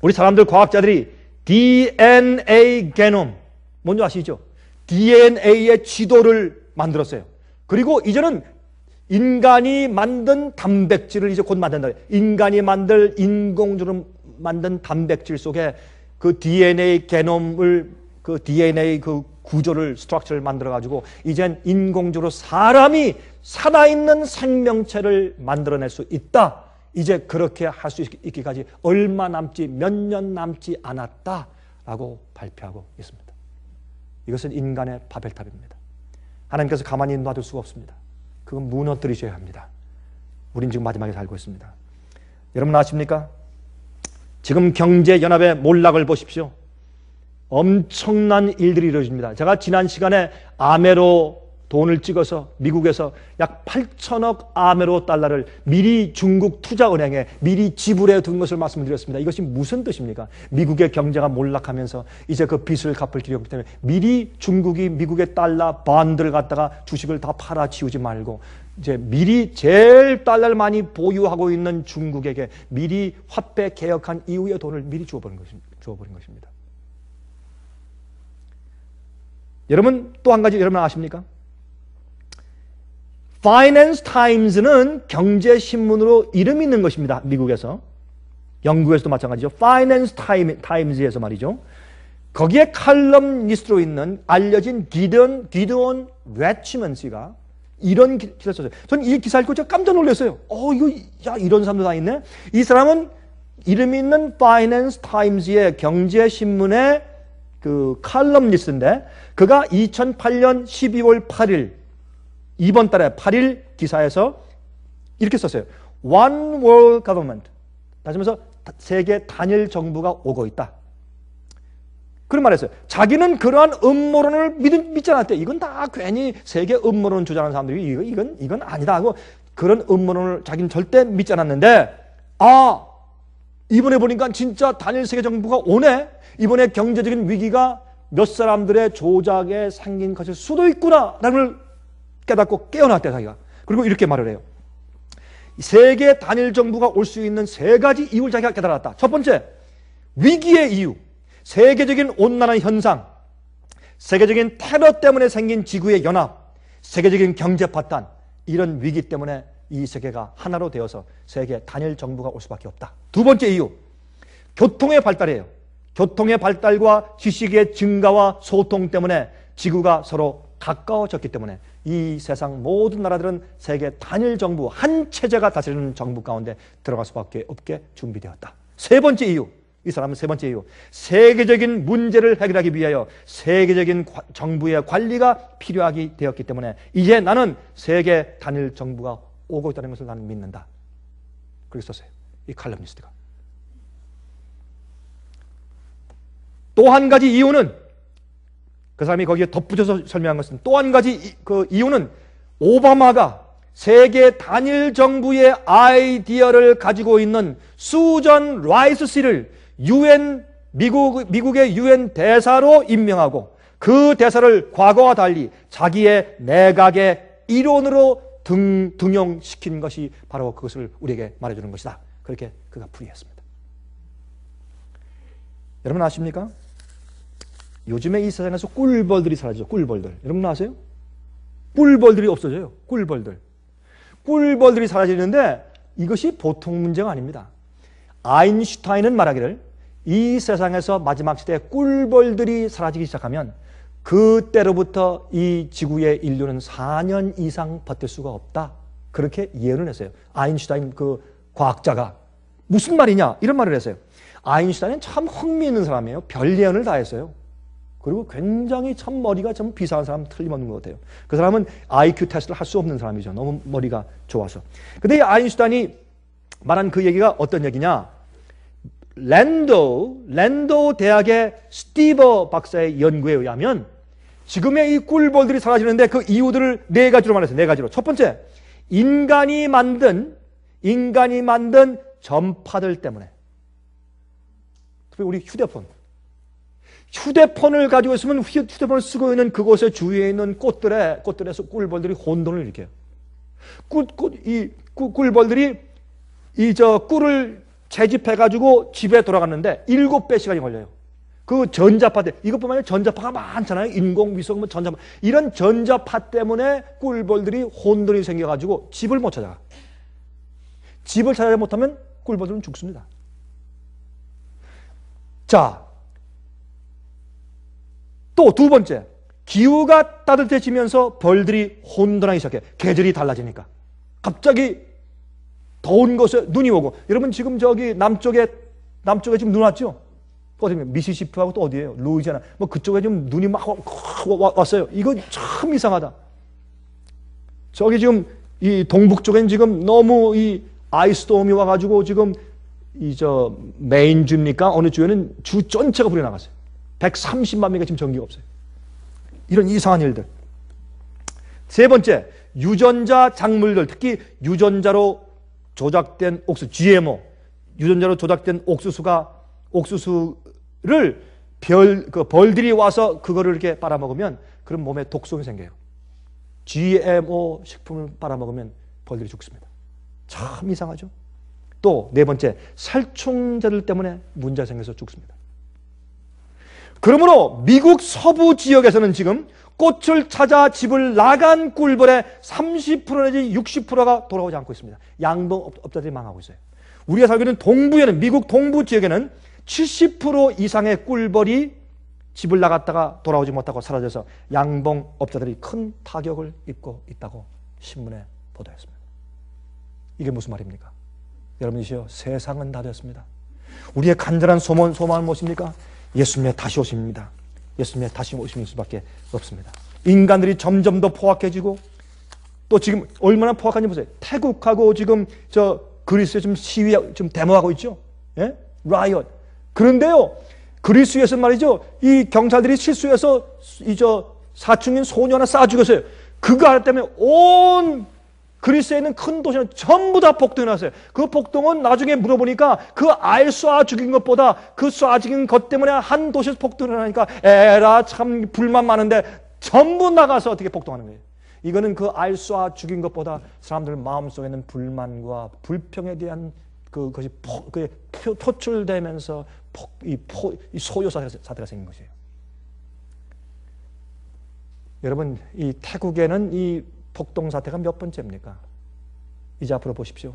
우리 사람들 과학자들이 DNA 게놈, 뭔지 아시죠? DNA의 지도를 만들었어요. 그리고 이제는 인간이 만든 단백질을 이제 곧 만든다. 인간이 만들 인공적으로 만든 단백질 속에 그 DNA 게놈을, 그 DNA 그 구조를, 스트럭처를 만들어가지고 이젠 인공적으로 사람이 살아있는 생명체를 만들어낼 수 있다. 이제 그렇게 할 수 있기까지 얼마 남지, 몇 년 남지 않았다라고 발표하고 있습니다. 이것은 인간의 바벨탑입니다. 하나님께서 가만히 놔둘 수가 없습니다. 그건 무너뜨리셔야 합니다. 우린 지금 마지막에 살고 있습니다. 여러분 아십니까? 지금 경제연합의 몰락을 보십시오. 엄청난 일들이 이루어집니다. 제가 지난 시간에 아메로 돈을 찍어서 미국에서 약 8천억 아메로 달러를 미리 중국 투자은행에 미리 지불해 둔 것을 말씀드렸습니다. 이것이 무슨 뜻입니까? 미국의 경제가 몰락하면서 이제 그 빚을 갚을 길이 없기 때문에 미리 중국이 미국의 달러 번드를 갖다가 주식을 다 팔아치우지 말고 이제 미리 제일 달러를 많이 보유하고 있는 중국에게 미리 화폐 개혁한 이후의 돈을 미리 주어버린 것입니다. 여러분 또 한 가지 여러분 아십니까? 파이낸스 타임즈는 경제신문으로 이름 있는 것입니다. 미국에서. 영국에서도 마찬가지죠. 파이낸스 타임즈에서 말이죠. 거기에 칼럼니스트로 있는 알려진 기드온 레치먼스가 이런 기사를 썼어요. 저는 이 기사 읽고 제가 깜짝 놀랐어요. 이런 사람도 다 있네. 이 사람은 이름 있는 파이낸스 타임즈의 경제신문의 그 칼럼니스트인데 그가 2008년 12월 8일 이번 달에 8일 기사에서 이렇게 썼어요. One World Government. 다시 말해서 세계 단일 정부가 오고 있다. 그런 말을 했어요. 자기는 그러한 음모론을 믿지 않았대. 이건 다 괜히 세계 음모론 주장하는 사람들이 이건 아니다 하고 그런 음모론을 자기는 절대 믿지 않았는데 이번에 보니까 진짜 단일 세계 정부가 오네. 이번에 경제적인 위기가 몇 사람들의 조작에 생긴 것일 수도 있구나라는 걸 깨닫고 깨어났대 자기가. 그리고 이렇게 말을 해요. 세계 단일 정부가 올 수 있는 세 가지 이유를 자기가 깨달았다. 첫 번째, 위기의 이유. 세계적인 온난화 현상, 세계적인 테러 때문에 생긴 지구의 연합, 세계적인 경제 파탄. 이런 위기 때문에 이 세계가 하나로 되어서 세계 단일 정부가 올 수밖에 없다. 두 번째 이유, 교통의 발달이에요. 교통의 발달과 지식의 증가와 소통 때문에 지구가 서로 가까워졌기 때문에 이 세상 모든 나라들은 세계 단일 정부, 한 체제가 다스리는 정부 가운데 들어갈 수밖에 없게 준비되었다. 세 번째 이유, 이 사람은 세 번째 이유, 세계적인 문제를 해결하기 위하여 세계적인 정부의 관리가 필요하게 되었기 때문에 이제 나는 세계 단일 정부가 오고 있다는 것을 나는 믿는다. 그렇게 썼어요. 이 칼럼니스트가. 또 한 가지 이유는 그 사람이 거기에 덧붙여서 설명한 것은 또 한 가지 그 이유는 오바마가 세계 단일 정부의 아이디어를 가지고 있는 수전 라이스 씨를 미국의 UN 대사로 임명하고 그 대사를 과거와 달리 자기의 내각의 일원으로 등용시킨 것이 바로 그것을 우리에게 말해주는 것이다. 그렇게 그가 풀이했습니다. 여러분 아십니까? 요즘에 이 세상에서 꿀벌들이 사라지죠. 꿀벌들. 여러분 아세요? 꿀벌들이 없어져요. 꿀벌들이 사라지는데 이것이 보통 문제가 아닙니다. 아인슈타인은 말하기를 이 세상에서 마지막 시대에 꿀벌들이 사라지기 시작하면 그때로부터 이 지구의 인류는 4년 이상 버틸 수가 없다. 그렇게 예언을 했어요. 아인슈타인 그 과학자가. 무슨 말이냐? 이런 말을 했어요. 아인슈타인은 참 흥미있는 사람이에요. 별 예언을 다 했어요. 그리고 굉장히 참 머리가 좀 비상한 사람 틀림없는 것 같아요. 그 사람은 IQ 테스트를 할 수 없는 사람이죠. 너무 머리가 좋아서. 근데 이 아인슈타인이 말한 그 얘기가 어떤 얘기냐? 랜도 대학의 스티버 박사의 연구에 의하면 지금의 이 꿀벌들이 사라지는데 그 이유들을 네 가지로 말했어요. 네 가지로. 첫 번째, 인간이 만든 전파들 때문에. 특히 우리 휴대폰을 가지고 있으면 휴대폰을 쓰고 있는 그곳의 주위에 있는 꽃들에서 꿀벌들이 혼돈을 일으켜요. 꿀벌들이 꿀을 채집해가지고 집에 돌아갔는데 7배 시간이 걸려요. 그 전자파 때 이것뿐만 아니라 전자파가 많잖아요. 인공위성, 전자파. 이런 전자파 때문에 꿀벌들이 혼돈이 생겨가지고 집을 못 찾아. 집을 찾아야 못하면 꿀벌들은 죽습니다. 자, 또 두 번째, 기후가 따뜻해지면서 벌들이 혼돈하기 시작해. 계절이 달라지니까. 갑자기 더운 곳에 눈이 오고. 여러분 지금 저기 남쪽에 지금 눈 왔죠? 어디냐? 미시시피하고 또 어디예요? 루이지아나. 뭐 그쪽에 좀 눈이 막 왔어요. 이거 참 이상하다. 저기 지금 이 동북 쪽엔 지금 너무 이 아이스storm이 와가지고 지금 메인 주입니까? 어느 주에는 주 전체가 불이 나갔어요. 130만 명이 지금 전기가 없어요. 이런 이상한 일들. 세 번째, 유전자 작물들, 특히 유전자로 조작된 옥수수, GMO, 유전자로 조작된 옥수수를 벌들이 와서 그거를 이렇게 빨아먹으면 그럼 몸에 독성이 생겨요. GMO 식품을 빨아먹으면 벌들이 죽습니다. 참 이상하죠? 또 네 번째, 살충제들 때문에 문제가 생겨서 죽습니다. 그러므로 미국 서부 지역에서는 지금 꽃을 찾아 집을 나간 꿀벌의 30% 내지 60%가 돌아오지 않고 있습니다. 양봉업자들이 망하고 있어요. 우리가 살고 있는 동부에는, 미국 동부 지역에는 70% 이상의 꿀벌이 집을 나갔다가 돌아오지 못하고 사라져서 양봉업자들이 큰 타격을 입고 있다고 신문에 보도했습니다. 이게 무슨 말입니까? 여러분이시여, 세상은 다 됐습니다. 우리의 간절한 소망은 무엇입니까? 예수님의 다시 오십니다. 예수님의 다시 오시는 수밖에 없습니다. 인간들이 점점 더 포악해지고, 또 지금 얼마나 포악한지 보세요. 태국하고 지금 그리스에 좀 시위, 좀 데모하고 있죠. 예? 라이엇. 그런데요, 그리스에서 말이죠, 이 경찰들이 실수해서 사춘인 소녀 하나 쏴 죽였어요. 그거 하나 때문에 온 그리스에 있는 큰 도시는 전부 다 폭동이 났어요. 그 폭동은 나중에 물어보니까 그 알 쏴 죽인 것보다 그 쏴 죽인 것 때문에 한 도시에서 폭동이 나니까 에라 참 불만 많은데 전부 나가서 어떻게 폭동하는 거예요. 이거는 그 알 쏴 죽인 것보다 사람들 마음속에 있는 불만과 불평에 대한 그것이 표출되면서 이 소요 사태가 생긴 것이에요. 여러분, 이 태국에는 이 폭동 사태가 몇 번째입니까? 이제 앞으로 보십시오.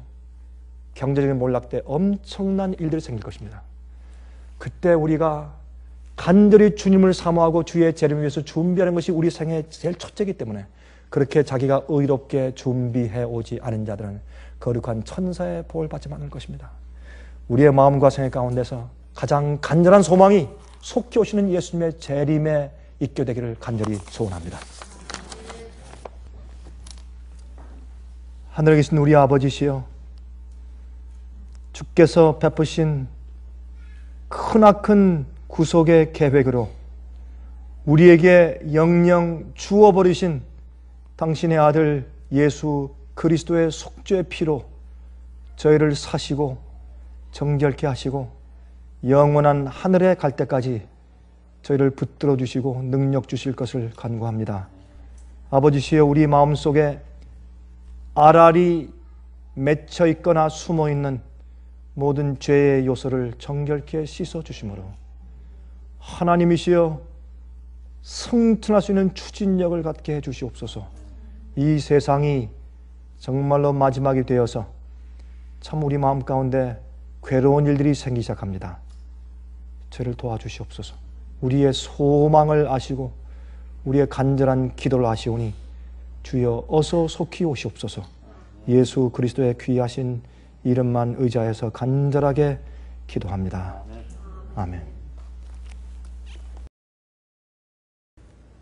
경제적인 몰락 때 엄청난 일들이 생길 것입니다. 그때 우리가 간절히 주님을 사모하고 주의 재림을 위해서 준비하는 것이 우리 생애의 제일 첫째이기 때문에 그렇게 자기가 의롭게 준비해 오지 않은 자들은 거룩한 천사의 복을 받지 않을 것입니다. 우리의 마음과 생애 가운데서 가장 간절한 소망이 속히 오시는 예수님의 재림에 있게 되기를 간절히 소원합니다. 하늘에 계신 우리 아버지시여, 주께서 베푸신 크나큰 구속의 계획으로 우리에게 영영 주어버리신 당신의 아들 예수 그리스도의 속죄의 피로 저희를 사시고 정결케 하시고 영원한 하늘에 갈 때까지 저희를 붙들어 주시고 능력 주실 것을 간구합니다. 아버지시여, 우리 마음속에 알알이 맺혀 있거나 숨어 있는 모든 죄의 요소를 정결케 씻어 주심으로 하나님이시여, 승천할 수 있는 추진력을 갖게 해 주시옵소서. 이 세상이 정말로 마지막이 되어서 참 우리 마음 가운데 괴로운 일들이 생기기 시작합니다. 저를 도와주시옵소서. 우리의 소망을 아시고 우리의 간절한 기도를 아시오니 주여 어서 속히 오시옵소서. 예수 그리스도의 귀하신 이름만 의지하여서 간절하게 기도합니다. 아멘.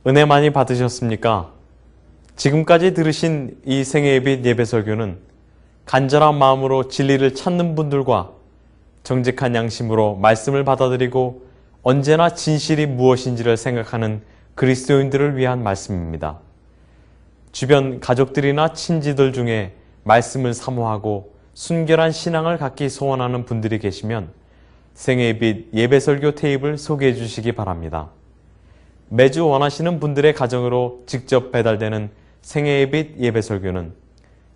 은혜 많이 받으셨습니까? 지금까지 들으신 이 생애예빛 예배설교는 간절한 마음으로 진리를 찾는 분들과 정직한 양심으로 말씀을 받아들이고 언제나 진실이 무엇인지를 생각하는 그리스도인들을 위한 말씀입니다. 주변 가족들이나 친지들 중에 말씀을 사모하고 순결한 신앙을 갖기 소원하는 분들이 계시면 생애빛 예배설교 테이프를 소개해 주시기 바랍니다. 매주 원하시는 분들의 가정으로 직접 배달되는 생애빛 예배설교는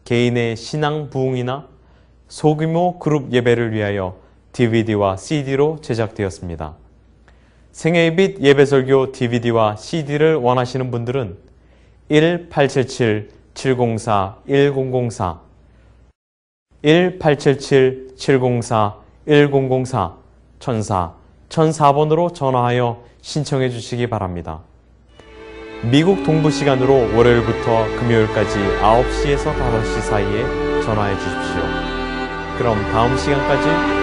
개인의 신앙 부흥이나 소규모 그룹 예배를 위하여 DVD와 CD로 제작되었습니다. 생애빛 예배설교 DVD와 CD를 원하시는 분들은 1-877-704-1004 1-877-704-1004 1004번으로 전화하여 신청해 주시기 바랍니다. 미국 동부 시간으로 월요일부터 금요일까지 9시에서 5시 사이에 전화해 주십시오. 그럼 다음 시간까지